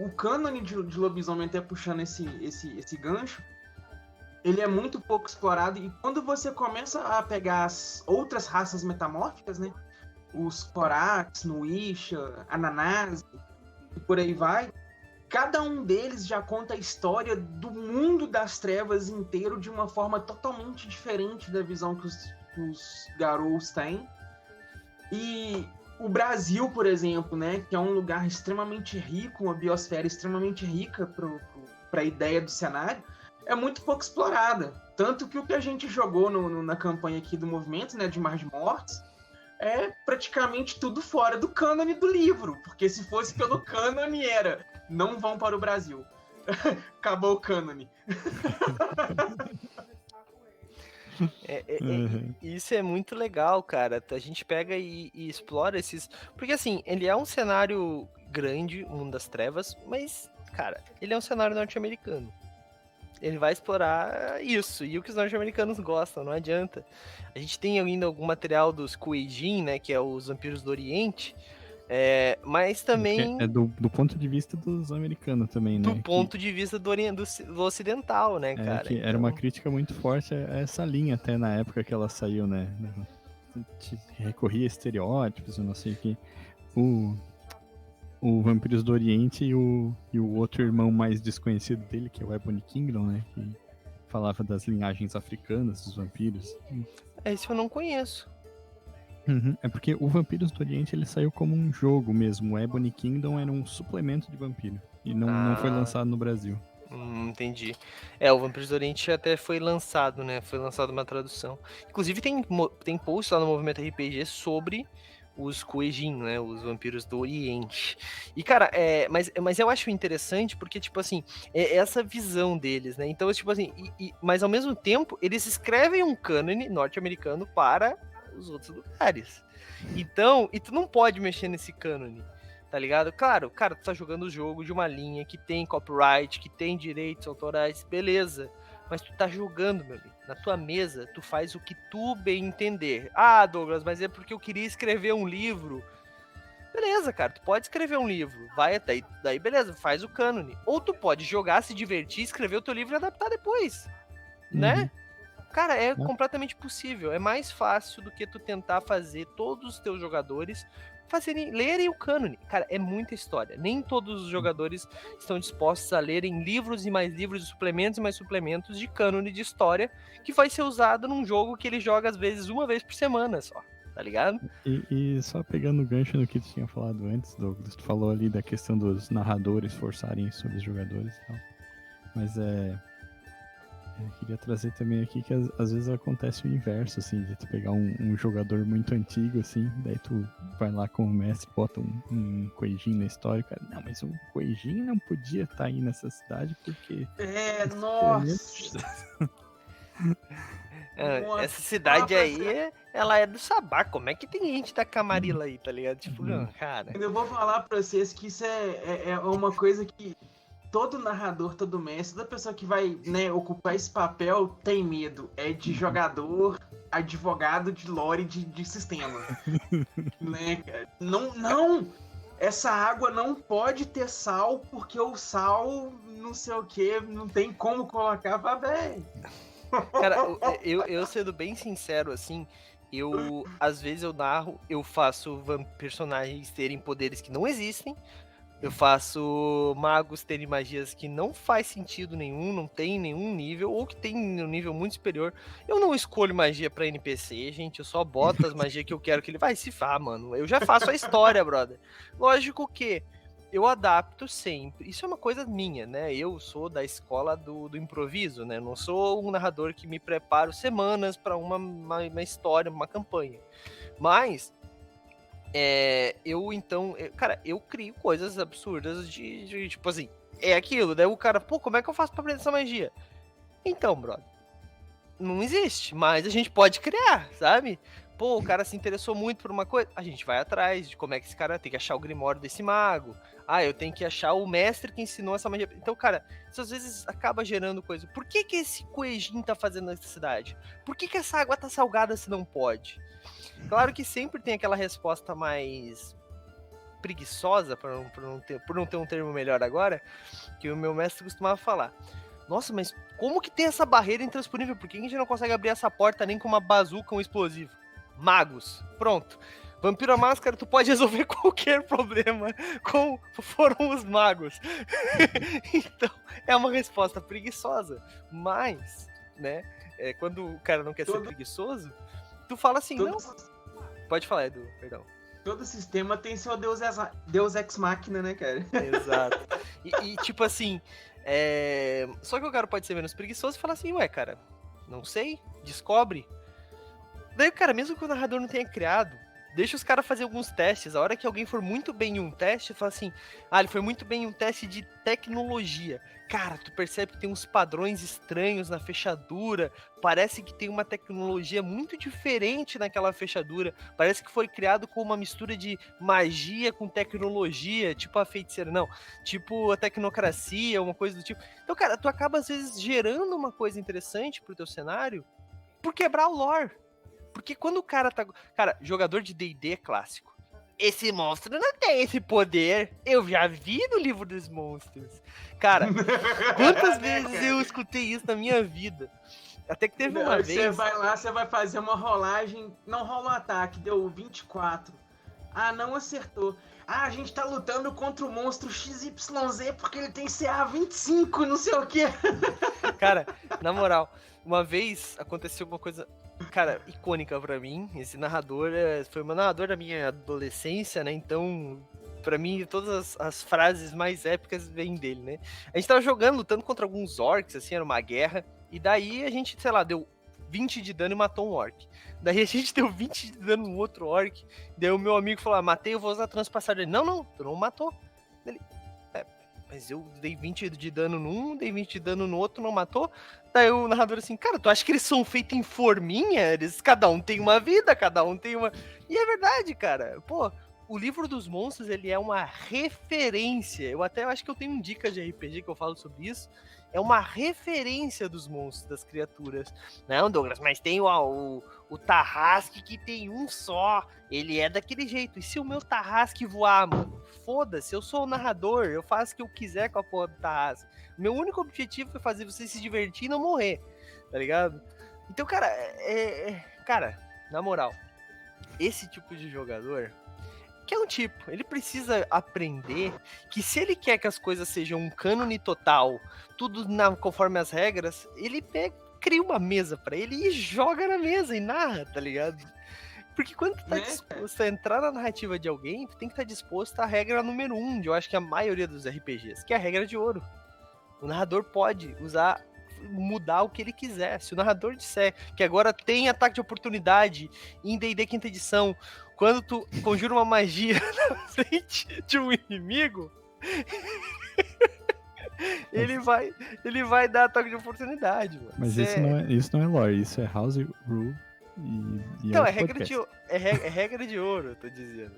o cânone de lobisomem, até puxando esse gancho, ele é muito pouco explorado. E quando você começa a pegar as outras raças metamórficas, né? Os Corax, Nuisha, Ananase, e por aí vai, cada um deles já conta a história do mundo das trevas inteiro de uma forma totalmente diferente da visão que os Garous têm. E o Brasil, por exemplo, né, que é um lugar extremamente rico, uma biosfera extremamente rica para a ideia do cenário, é muito pouco explorada. Tanto que o que a gente jogou na campanha aqui do movimento, né, de Mar de Mortes, é praticamente tudo fora do cânone do livro. Porque se fosse pelo cânone era, não vão para o Brasil. Acabou o cânone. Uhum. Isso é muito legal, cara. A gente pega e explora esses. Porque assim, ele é um cenário grande, o Mundo das Trevas, mas, cara, ele é um cenário norte-americano. Ele vai explorar isso, e o que os norte-americanos gostam, não adianta. A gente tem ainda algum material dos Kuei-jin, né, que é os vampiros do Oriente, mas É também do ponto de vista dos americanos também, do né? ponto de vista do ocidental, né, cara? Que era uma Então, crítica muito forte a essa linha até na época que ela saiu, né? Recorria a estereótipos, eu não sei o que. O Vampiros do Oriente e o outro irmão mais desconhecido dele, que é o Ebony Kingdom, né? Que falava das linhagens africanas dos vampiros. esse eu não conheço. Uhum. É porque o Vampiros do Oriente ele saiu como um jogo mesmo. O Ebony Kingdom era um suplemento de vampiro. E não foi lançado no Brasil. Entendi. O Vampiros do Oriente até foi lançado, né? Foi lançado uma tradução. Inclusive tem post lá no Movimento RPG sobre os Kuei-jin, né? Os Vampiros do Oriente. E, cara, mas eu acho interessante porque, tipo assim, é essa visão deles, né? Então, tipo assim, mas ao mesmo tempo, eles escrevem um cânone norte-americano para os outros lugares. Então, e tu não pode mexer nesse cânone. Tá ligado? Claro, cara, tu tá jogando o jogo de uma linha que tem copyright, que tem direitos autorais, beleza. Mas tu tá jogando, meu amigo. Na tua mesa, tu faz o que tu bem entender. Ah, Douglas, mas é porque eu queria escrever um livro. Beleza, cara, tu pode escrever um livro. Vai até daí, beleza, faz o cânone. Ou tu pode jogar, se divertir, escrever o teu livro e adaptar depois. Né? Cara, é completamente possível. É mais fácil do que tu tentar fazer todos os teus jogadores lerem o cânone. Cara, é muita história. Nem todos os jogadores estão dispostos a lerem livros e suplementos e mais suplementos de cânone de história que vai ser usado num jogo que ele joga às vezes uma vez por semana só. Tá ligado? E só pegando o gancho no que tu tinha falado antes, Douglas, tu falou ali da questão dos narradores forçarem sobre os jogadores e tal. Mas eu queria trazer também aqui que às vezes acontece o inverso, assim, de tu pegar um jogador muito antigo, assim, daí tu vai lá com o mestre, bota um Kuei-jin na história, cara, não, mas o Kuei-jin não podia estar aí nessa cidade porque... Nossa! Essa cidade aí, ela é do Sabá. Como é que tem gente da Camarilla aí, tá ligado? Tipo, cara... Eu vou falar pra vocês que isso é uma coisa que todo narrador, todo mestre, toda pessoa que vai, né, ocupar esse papel tem medo. É de jogador, advogado de lore de sistema. Né, cara? Não! Essa água não pode ter sal, porque o sal, não sei o que, não tem como colocar pra velho. Cara, eu sendo bem sincero, assim, às vezes eu narro, eu faço personagens terem poderes que não existem, eu faço magos terem magias que não faz sentido nenhum, não tem nenhum nível, ou que tem um nível muito superior. Eu não escolho magia pra NPC, gente, eu só boto as magias que eu quero que ele vai se far, mano. Eu já faço a história, brother. Lógico que eu adapto sempre. Isso é uma coisa minha, né? Eu sou da escola do improviso, né? Não sou um narrador que me preparo semanas pra uma história, uma campanha. Mas cara, eu crio coisas absurdas de tipo assim, é aquilo, daí o cara, pô, como é que eu faço pra aprender essa magia? Então, brother, não existe, mas a gente pode criar, sabe? Pô, o cara se interessou muito por uma coisa, a gente vai atrás de como é que esse cara tem que achar o grimório desse mago. Ah, eu tenho que achar o mestre que ensinou essa magia. Então, cara, isso às vezes acaba gerando coisa. Por que esse Kuei-jin tá fazendo nessa cidade? Por que essa água tá salgada se não pode? Claro que sempre tem aquela resposta mais preguiçosa, por não ter um termo melhor agora, que o meu mestre costumava falar. Nossa, mas como que tem essa barreira intransponível? Por que a gente não consegue abrir essa porta nem com uma bazuca ou um explosivo? Magos. Pronto. Vampiro à Máscara, tu pode resolver qualquer problema com foram os magos. Então, é uma resposta preguiçosa. Mas, né, quando o cara não quer ser preguiçoso, tu fala assim, não. Pode falar, Edu, perdão. Todo sistema tem seu Deus Ex Machina, né, cara? Exato. E tipo assim, só que o cara pode ser menos preguiçoso e falar assim, ué, cara, não sei, descobre. Daí, cara, mesmo que o narrador não tenha criado, deixa os caras fazer alguns testes. A hora que alguém for muito bem em um teste, fala assim, ele foi muito bem em um teste de tecnologia. Cara, tu percebe que tem uns padrões estranhos na fechadura, parece que tem uma tecnologia muito diferente naquela fechadura, parece que foi criado com uma mistura de magia com tecnologia, tipo a feiticeira, não, tipo a tecnocracia, uma coisa do tipo. Então, cara, tu acaba às vezes gerando uma coisa interessante pro teu cenário por quebrar o lore. Porque quando o cara tá... Cara, jogador de D&D é clássico. Esse monstro não tem esse poder. Eu já vi no livro dos monstros. Cara, quantas vezes eu escutei isso na minha vida? Até que teve uma vez... Você vai lá, você vai fazer uma rolagem... Não rola um ataque, deu 24. Não acertou. A gente tá lutando contra o monstro XYZ porque ele tem CA 25, não sei o quê. Cara, na moral, uma vez aconteceu uma coisa, cara, icônica pra mim. Esse narrador foi o meu narrador da minha adolescência, né? Então, pra mim, todas as frases mais épicas vêm dele, né? A gente tava jogando, lutando contra alguns orcs, assim, era uma guerra. E daí a gente, sei lá, deu 20 de dano e matou um orc. Daí a gente deu 20 de dano no outro orc. Daí o meu amigo falou, matei, eu vou usar transpassagem. Ele, não, tu não matou. Ele, mas eu dei 20 de dano num, dei 20 de dano no outro, não matou. Daí o narrador assim, cara, tu acha que eles são feitos em forminha? Cada um tem uma vida, cada um tem uma... E é verdade, cara. Pô, o livro dos monstros, ele é uma referência. Eu acho que eu tenho um dica de RPG que eu falo sobre isso. É uma referência dos monstros, das criaturas. Não, Douglas, mas tem o Tarrasque que tem um só. Ele é daquele jeito. E se o meu Tarrasque voar, mano? Foda-se, eu sou o narrador. Eu faço o que eu quiser com a porra do Tarrasque. Meu único objetivo é fazer você se divertir e não morrer. Tá ligado? Então, cara, cara, na moral, esse tipo de jogador... Que é um tipo, ele precisa aprender que se ele quer que as coisas sejam um cânone total, tudo conforme as regras, ele cria uma mesa pra ele e joga na mesa e narra, tá ligado? Porque quando tu tá disposto a entrar na narrativa de alguém, tu tem que estar disposto à regra número 1, de eu acho que a maioria dos RPGs, que é a regra de ouro. O narrador pode mudar o que ele quiser. Se o narrador disser que agora tem ataque de oportunidade em D&D 5ª edição, quando tu conjura uma magia na frente de um inimigo, ele vai dar ataque de oportunidade, mano. Mas isso não é lore, isso é house rule. Então, é regra de ouro, eu tô dizendo.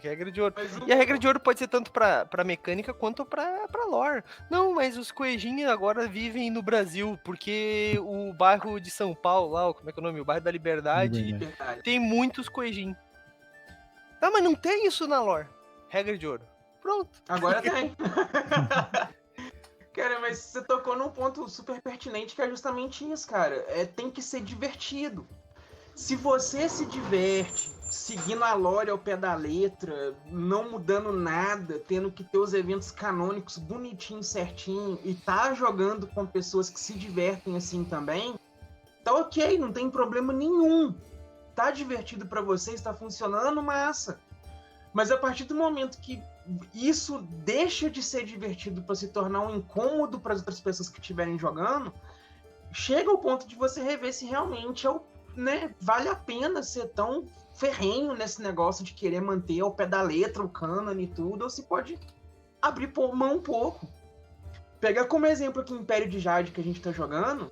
Que é regra de ouro. E a regra de ouro pode ser tanto pra mecânica quanto pra lore. Não, mas os coejinhos agora vivem no Brasil, porque o bairro de São Paulo, lá, como é que é o nome? O bairro da Liberdade, tem muitos coejinhos. Ah, mas não tem isso na lore. Regra de ouro. Pronto. Agora tem. Cara, mas você tocou num ponto super pertinente que é justamente isso, cara. Tem que ser divertido. Se você se diverte seguindo a lore ao pé da letra, não mudando nada, tendo que ter os eventos canônicos bonitinho, certinho, e tá jogando com pessoas que se divertem assim também, tá ok, não tem problema nenhum. Tá divertido pra você, está funcionando, massa. Mas a partir do momento que isso deixa de ser divertido para se tornar um incômodo para as outras pessoas que estiverem jogando, chega ao ponto de você rever se realmente vale a pena ser tão ferrenho nesse negócio de querer manter ao pé da letra o cânone e tudo, ou se pode abrir mão um pouco. Pegar como exemplo aqui Império de Jade que a gente tá jogando,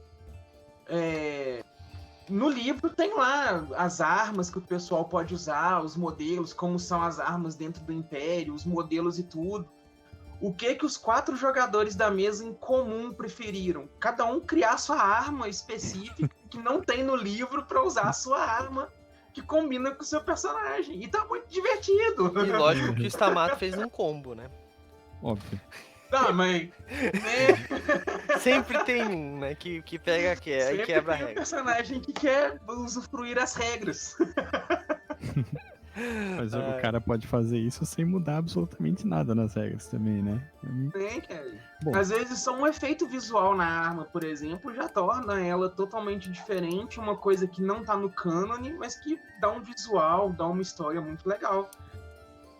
no livro tem lá as armas que o pessoal pode usar, os modelos, como são as armas dentro do Império, os modelos e tudo. O que os 4 jogadores da mesa em comum preferiram? Cada um criar sua arma específica que não tem no livro para usar a sua arma que combina com o seu personagem. E tá muito divertido. E lógico que o Stamato fez um combo, né? Óbvio. Tá, mas... Sempre tem um, né, que pega e quebra a regra. Um personagem que quer usufruir as regras. Mas o cara pode fazer isso sem mudar absolutamente nada nas regras também, né? Cara. Bom. Às vezes só um efeito visual na arma, por exemplo, já torna ela totalmente diferente, uma coisa que não tá no cânone, mas que dá um visual, dá uma história muito legal.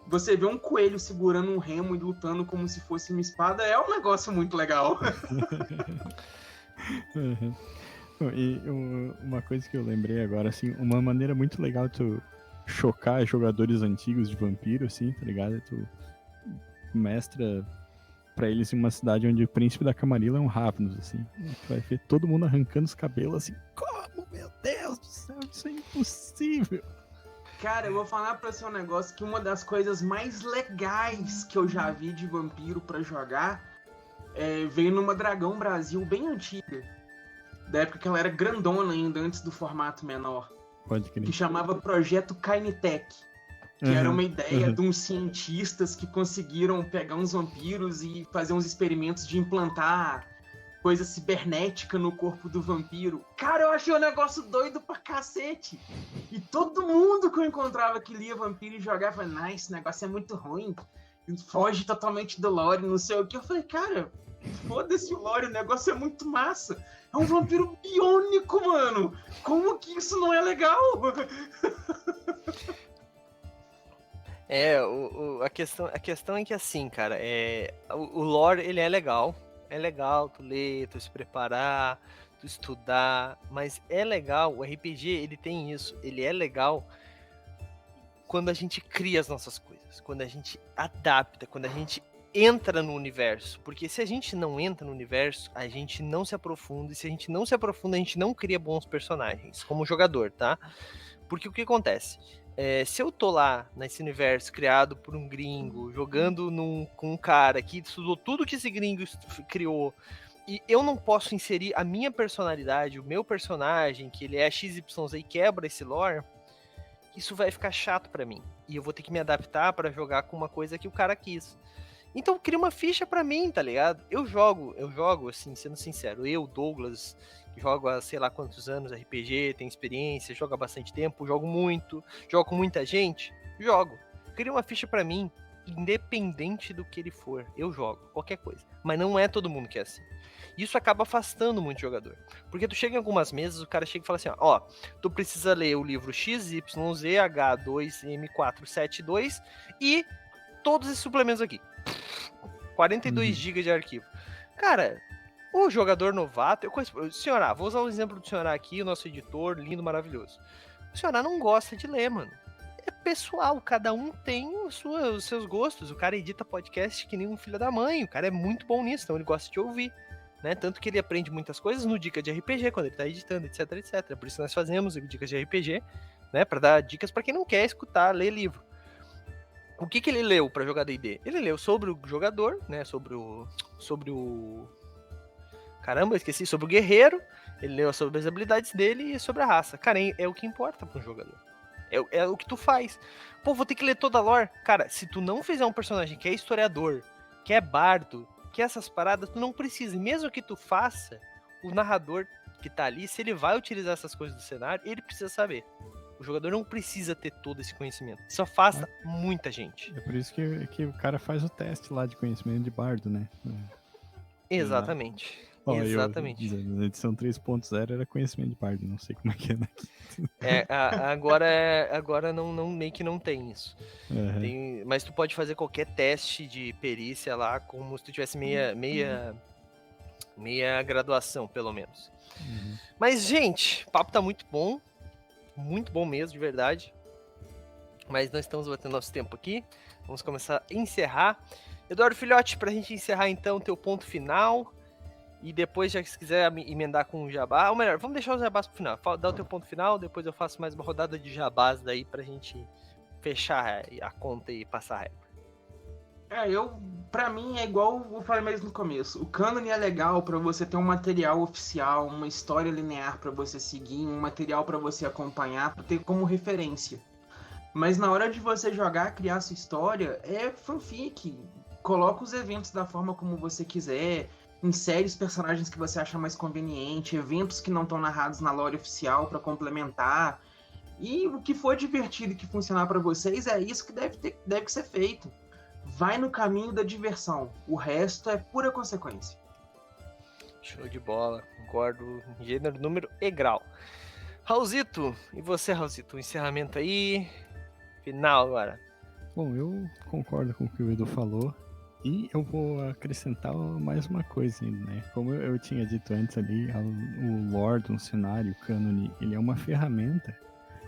Você vê um coelho segurando um remo e lutando como se fosse uma espada, é um negócio muito legal. Uhum. E uma coisa que eu lembrei agora, assim, uma maneira muito legal chocar jogadores antigos de vampiro, assim, tá ligado? Tu mestra pra eles em uma cidade onde o príncipe da Camarilla é um Ravnus, assim. E tu vai ver todo mundo arrancando os cabelos, assim, como? Meu Deus do céu, isso é impossível. Cara, eu vou falar pra você um negócio que uma das coisas mais legais que eu já vi de vampiro pra jogar veio numa Dragão Brasil bem antiga. Da época que ela era grandona ainda, antes do formato menor. Pode crer. Que chamava Projeto Kainitech. Que era uma ideia de uns cientistas que conseguiram pegar uns vampiros e fazer uns experimentos de implantar coisa cibernética no corpo do vampiro. Cara, eu achei um negócio doido pra cacete. E todo mundo que eu encontrava que lia vampiro e jogava, falava, nah, esse negócio é muito ruim. Foge totalmente do lore, não sei o que. Eu falei, cara, foda-se o lore, o negócio é muito massa. É um vampiro biônico, mano. Como que isso não é legal? A questão é que assim, cara, o lore, ele é legal. É legal tu ler, tu se preparar, tu estudar, mas é legal, o RPG, ele tem isso, ele é legal quando a gente cria as nossas coisas, quando a gente adapta, quando a gente entra no universo, porque se a gente não entra no universo, a gente não se aprofunda, e se a gente não se aprofunda, a gente não cria bons personagens, como jogador, tá? Porque o que acontece? Se eu tô lá nesse universo criado por um gringo, jogando com um cara que estudou tudo que esse gringo criou, e eu não posso inserir a minha personalidade, o meu personagem, que ele é XYZ e quebra esse lore, isso vai ficar chato pra mim. E eu vou ter que me adaptar pra jogar com uma coisa que o cara quis. Então cria uma ficha pra mim, tá ligado? Eu jogo, assim, sendo sincero, eu, Douglas, que jogo há sei lá quantos anos RPG, tenho experiência, jogo há bastante tempo, jogo muito, jogo com muita gente, jogo. Cria uma ficha pra mim, independente do que ele for, eu jogo, qualquer coisa. Mas não é todo mundo que é assim. Isso acaba afastando muito o jogador. Porque tu chega em algumas mesas, o cara chega e fala assim, ó, tu precisa ler o livro XYZH2M472 e todos esses suplementos aqui. 42 GB de arquivo. Cara, o jogador novato, eu conheço, o Senhorá, vou usar o exemplo do Senhorá aqui, o nosso editor, lindo, maravilhoso. O Senhorá não gosta de ler, mano. É pessoal, cada um tem os seus gostos. O cara edita podcast que nem um filho da mãe, o cara é muito bom nisso, então ele gosta de ouvir. Né? Tanto que ele aprende muitas coisas no Dicas de RPG, quando ele tá editando, etc, etc. Por isso nós fazemos Dicas de RPG, né? Pra dar dicas pra quem não quer escutar, ler livro. O que ele leu pra jogar D&D? Ele leu sobre o jogador, né? Sobre o... Caramba, eu esqueci. Sobre o guerreiro. Ele leu sobre as habilidades dele e sobre a raça. Cara, é o que importa pra um jogador. É o que tu faz. Pô, vou ter que ler toda a lore. Cara, se tu não fizer um personagem que é historiador, que é bardo, que é essas paradas, tu não precisa. Mesmo que tu faça, o narrador que tá ali, se ele vai utilizar essas coisas do cenário, ele precisa saber. O jogador não precisa ter todo esse conhecimento. Isso afasta muita gente. É por isso que o cara faz o teste lá de conhecimento de bardo, né? Exatamente. Exatamente. Na edição 3.0 era conhecimento de bardo, não sei como é que é daqui. Agora não, meio que não tem isso. Uhum. Mas tu pode fazer qualquer teste de perícia lá, como se tu tivesse meia graduação, pelo menos. Uhum. Mas, gente, o papo tá muito bom mesmo, de verdade. Mas nós estamos batendo nosso tempo aqui. Vamos começar a encerrar. Eduardo Filhote, pra gente encerrar então teu ponto final. E depois, já que se quiser emendar com o jabá, ou melhor, vamos deixar os jabás pro final. Dá o teu ponto final, depois eu faço mais uma rodada de jabás daí pra gente fechar a conta e passar a régua. Pra mim é igual eu falei mesmo no começo. O cânone é legal pra você ter um material oficial, uma história linear pra você seguir, um material pra você acompanhar, pra ter como referência. Mas na hora de você jogar, criar sua história, é fanfic. Coloca os eventos da forma como você quiser, insere os personagens que você acha mais conveniente, eventos que não estão narrados na lore oficial pra complementar. E o que for divertido e que funcionar pra vocês, é isso que deve ser feito. Vai no caminho da diversão. O resto é pura consequência. Show de bola. Concordo. Gênero, número e grau. Raulzito. E você, Raulzito? O encerramento aí. Final agora. Bom, eu concordo com o que o Edu falou. E eu vou acrescentar mais uma coisa ainda, né? Como eu tinha dito antes ali, o lore, um cenário, o cânone, ele é uma ferramenta.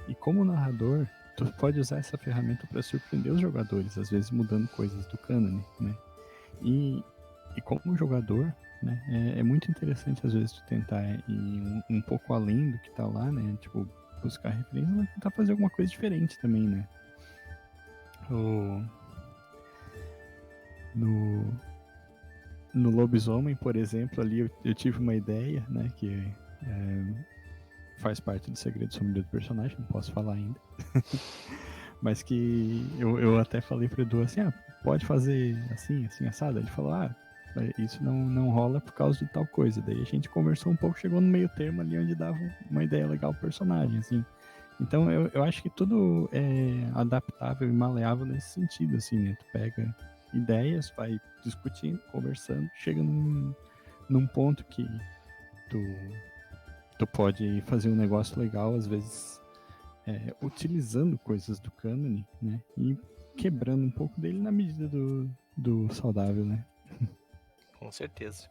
E como narrador, tu pode usar essa ferramenta para surpreender os jogadores, às vezes mudando coisas do cânone, né? E como jogador, né, é muito interessante às vezes tu tentar ir um pouco além do que tá lá, né? Tipo, buscar referência, mas tentar fazer alguma coisa diferente também, né? No Lobisomem, por exemplo, ali eu tive uma ideia, né? Que faz parte do segredo sombrio do personagem, não posso falar ainda. Mas que eu até falei pro Edu assim, pode fazer assim, assim, assado. Ele falou, isso não rola por causa de tal coisa. Daí a gente conversou um pouco, chegou no meio termo ali onde dava uma ideia legal pro personagem, assim. Então eu acho que tudo é adaptável e maleável nesse sentido, assim, né? Tu pega ideias, vai discutindo, conversando, chega num ponto que tu pode fazer um negócio legal, às vezes utilizando coisas do cânone, né? E quebrando um pouco dele na medida do saudável, né? Com certeza.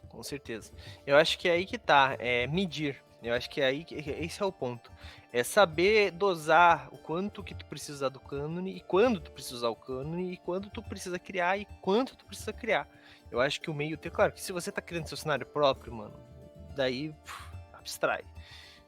Com certeza. Eu acho que é aí que tá, medir. Eu acho que esse é o ponto. É saber dosar o quanto que tu precisa usar do cânone e quando tu precisa usar o cânone e quando tu precisa criar e quanto tu precisa criar. Eu acho que o meio termo, claro que se você tá criando seu cenário próprio, mano, daí abstrai.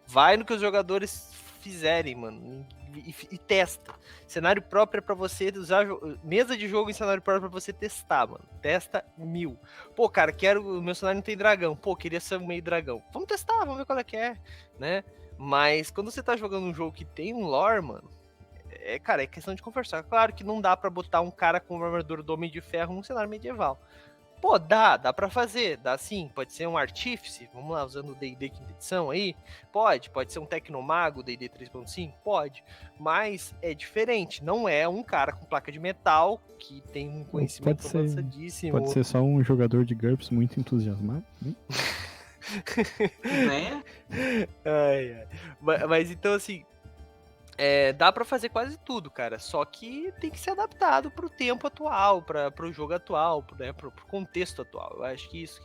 Vai no que os jogadores fizerem, mano, e testa. Cenário próprio é pra você usar mesa de jogo em cenário próprio é pra você testar, mano. Testa 1000. Pô, cara, o meu cenário não tem dragão. Pô, queria ser um meio dragão. Vamos testar, vamos ver qual é que é, né? Mas quando você tá jogando um jogo que tem um lore, mano, cara, é questão de conversar. Claro que não dá pra botar um cara com uma armadura do Homem de Ferro num cenário medieval. Pô, dá pra fazer, dá sim, pode ser um artífice, vamos lá, usando o D&D quinta edição aí, pode ser um tecnomago, D&D 3.5, pode, mas é diferente, não é um cara com placa de metal, que tem um conhecimento avançadíssimo. Pode ser só um jogador de GURPS muito entusiasmado, Né? Mas então assim, dá pra fazer quase tudo, cara, só que tem que ser adaptado pro tempo atual, pro jogo atual, né, pro contexto atual. Eu acho que isso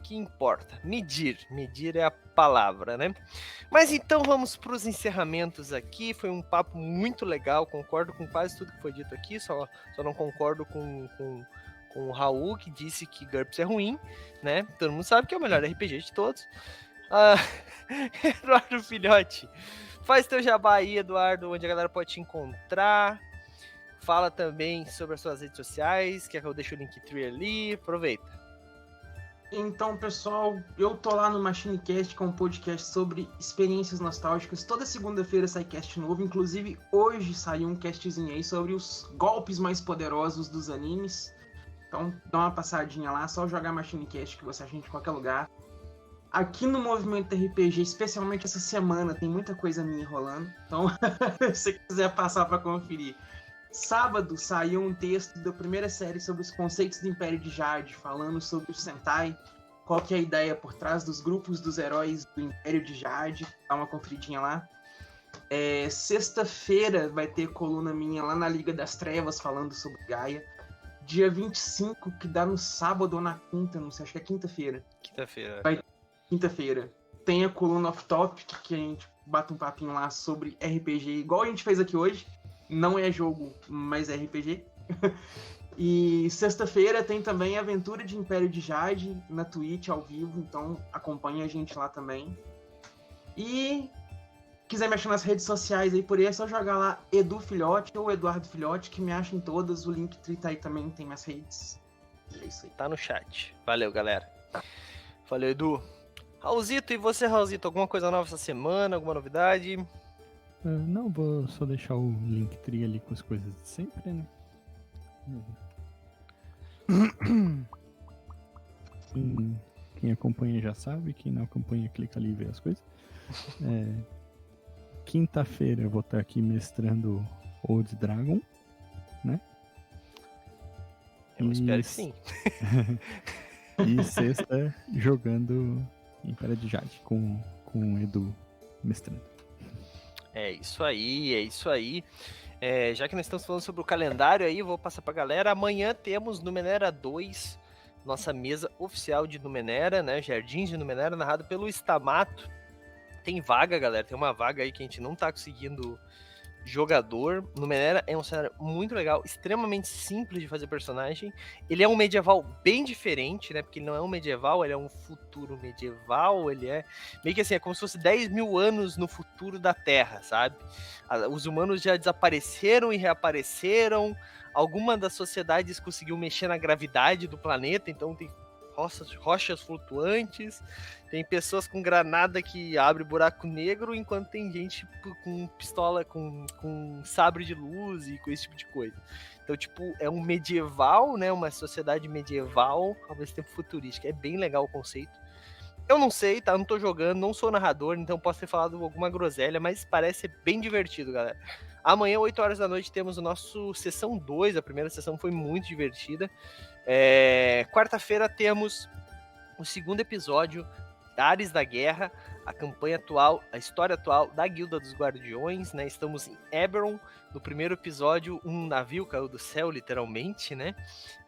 que importa. Medir é a palavra, né? Mas então vamos pros encerramentos aqui. Foi um papo muito legal, concordo com quase tudo que foi dito aqui, só não concordo com o Raul, que disse que GURPS é ruim, né? Todo mundo sabe que é o melhor RPG de todos. Eduardo Filhote, faz teu jabá aí, Eduardo, onde a galera pode te encontrar. Fala também sobre as suas redes sociais, quer que eu deixe o Linktree ali, aproveita. Então, pessoal, eu tô lá no MachineCast, que é um podcast sobre experiências nostálgicas. Toda segunda-feira sai cast novo, inclusive hoje saiu um castzinho aí sobre os golpes mais poderosos dos animes. Então, dá uma passadinha lá, só jogar MachineCast que você acha em qualquer lugar. Aqui no Movimento RPG, especialmente essa semana, tem muita coisa minha rolando. Então, se você quiser passar para conferir. Sábado saiu um texto da primeira série sobre os conceitos do Império de Jade, falando sobre o Sentai, qual que é a ideia por trás dos grupos dos heróis do Império de Jade. Dá uma conferidinha lá. Sexta-feira vai ter coluna minha lá na Liga das Trevas, falando sobre Gaia. Dia 25, que dá no sábado ou na quinta, não sei, acho que é quinta-feira. Quinta-feira. Tem a coluna off-topic, que a gente bate um papinho lá sobre RPG, igual a gente fez aqui hoje. Não é jogo, mas é RPG. E sexta-feira tem também a Aventura de Império de Jade na Twitch ao vivo, então acompanhe a gente lá também. E quiser me achar nas redes sociais aí por aí, é só jogar lá Edu Filhote ou Eduardo Filhote, que me acham todas. O Linktree tá aí também, tem minhas redes. E é isso aí. Tá no chat. Valeu, galera. Valeu, Edu. Raulzito, e você, Raulzito? Alguma coisa nova essa semana? Alguma novidade? Não, vou só deixar o Linktree ali com as coisas de sempre, né? Quem acompanha já sabe, quem não acompanha clica ali e vê as coisas. Quinta-feira eu vou estar aqui mestrando Old Dragon, né? Eu espero que sim. E sexta jogando Império de Jade com o Edu mestrando. É isso aí. Já que nós estamos falando sobre o calendário aí, eu vou passar pra galera. Amanhã temos Numenera 2, nossa mesa oficial de Numenera, né? Jardins de Numenera, narrado pelo Stamato. Tem vaga, galera. Tem uma vaga aí que a gente não tá conseguindo jogador. Numenera é um cenário muito legal, extremamente simples de fazer personagem. Ele é um medieval bem diferente, né? Porque ele não é um medieval, ele é um futuro medieval. Ele é meio que assim, é como se fosse 10 mil anos no futuro da Terra, sabe? Os humanos já desapareceram e reapareceram. Alguma das sociedades conseguiu mexer na gravidade do planeta, então tem rochas flutuantes, tem pessoas com granada que abre buraco negro, enquanto tem gente com pistola, com sabre de luz e com esse tipo de coisa. Então, tipo, é um medieval, né? Uma sociedade medieval, ao mesmo tempo futurística. É bem legal o conceito. Eu não sei, tá? Não tô jogando, não sou narrador, então posso ter falado alguma groselha, mas parece ser bem divertido, galera. Amanhã, 8 horas da noite, temos o nosso Sessão 2. A primeira sessão foi muito divertida. Quarta-feira temos o segundo episódio, Ares da Guerra, a campanha atual, a história atual da Guilda dos Guardiões, né? Estamos em Eberron. No primeiro episódio, um navio caiu do céu, literalmente, né?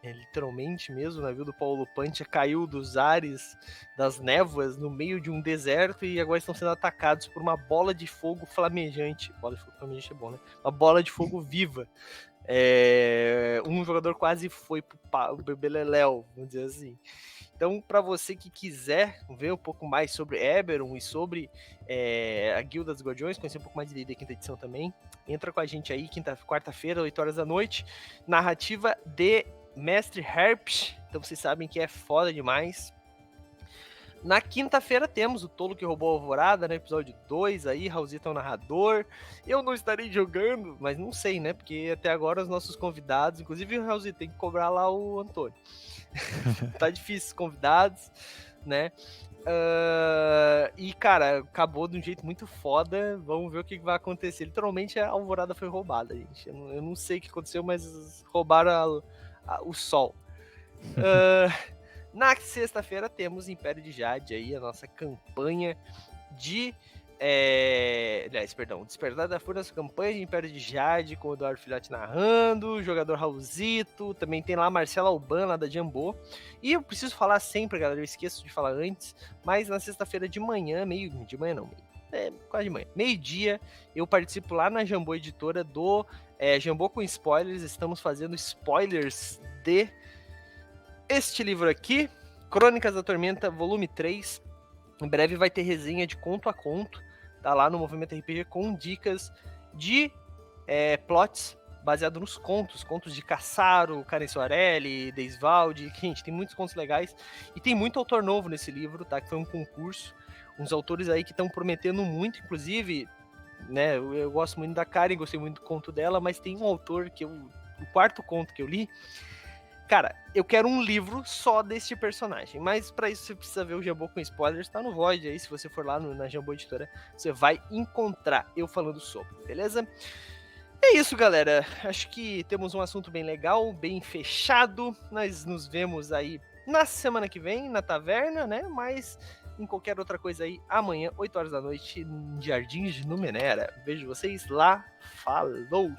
Literalmente mesmo, o navio do Paulo Pantia caiu dos ares, das névoas, no meio de um deserto, e agora estão sendo atacados por uma bola de fogo flamejante. Bola de fogo flamejante é bom, né? Uma bola de fogo viva. Um jogador quase foi pro Bebeleléu, vamos dizer assim. Então, para você que quiser ver um pouco mais sobre Eberron e sobre a Guilda dos Guardiões, conhecer um pouco mais de D&D quinta edição também, entra com a gente aí, quarta-feira, 8 horas da noite, narrativa de Mestre Herpes. Então vocês sabem que é foda demais. Na quinta-feira temos o Tolo que Roubou a Alvorada, né? Episódio 2 aí, Raulzito é o narrador. Eu não estarei jogando, mas não sei, né? Porque até agora os nossos convidados, inclusive o Raulzito, tem que cobrar lá o Antônio. Tá difícil os convidados, né? E, cara, acabou de um jeito muito foda. Vamos ver o que vai acontecer. Literalmente a Alvorada foi roubada, gente. Eu não sei o que aconteceu, mas roubaram o sol. Na sexta-feira temos Império de Jade aí, a nossa campanha de... Despertar da Fúria, nossa campanha de Império de Jade, com o Eduardo Filhote narrando, jogador Raulzito, também tem lá a Marcela Alban, lá da Jambô. E eu preciso falar sempre, galera, eu esqueço de falar antes, mas na sexta-feira de manhã, quase de manhã, meio-dia, eu participo lá na Jambô Editora do Jambô com Spoilers. Estamos fazendo spoilers de este livro aqui, Crônicas da Tormenta, volume 3. Em breve vai ter resenha de conto a conto, tá lá no Movimento RPG, com dicas de plots baseado nos contos de Cassaro, Karen Soarelli, Deisvalde. Gente, tem muitos contos legais e tem muito autor novo nesse livro, tá? Que foi um concurso, uns autores aí que estão prometendo muito, inclusive, né? Eu gosto muito da Karen, gostei muito do conto dela, mas tem um autor que o quarto conto que eu li, cara, eu quero um livro só deste personagem, mas pra isso você precisa ver o Jambô com Spoilers, tá no Void aí, se você for lá na Jambô Editora, você vai encontrar eu falando sobre, beleza? É isso, galera, acho que temos um assunto bem legal, bem fechado, nós nos vemos aí na semana que vem, na taverna, né, mas em qualquer outra coisa aí, amanhã, 8 horas da noite, em Jardins de Numenera. Vejo vocês lá, falou!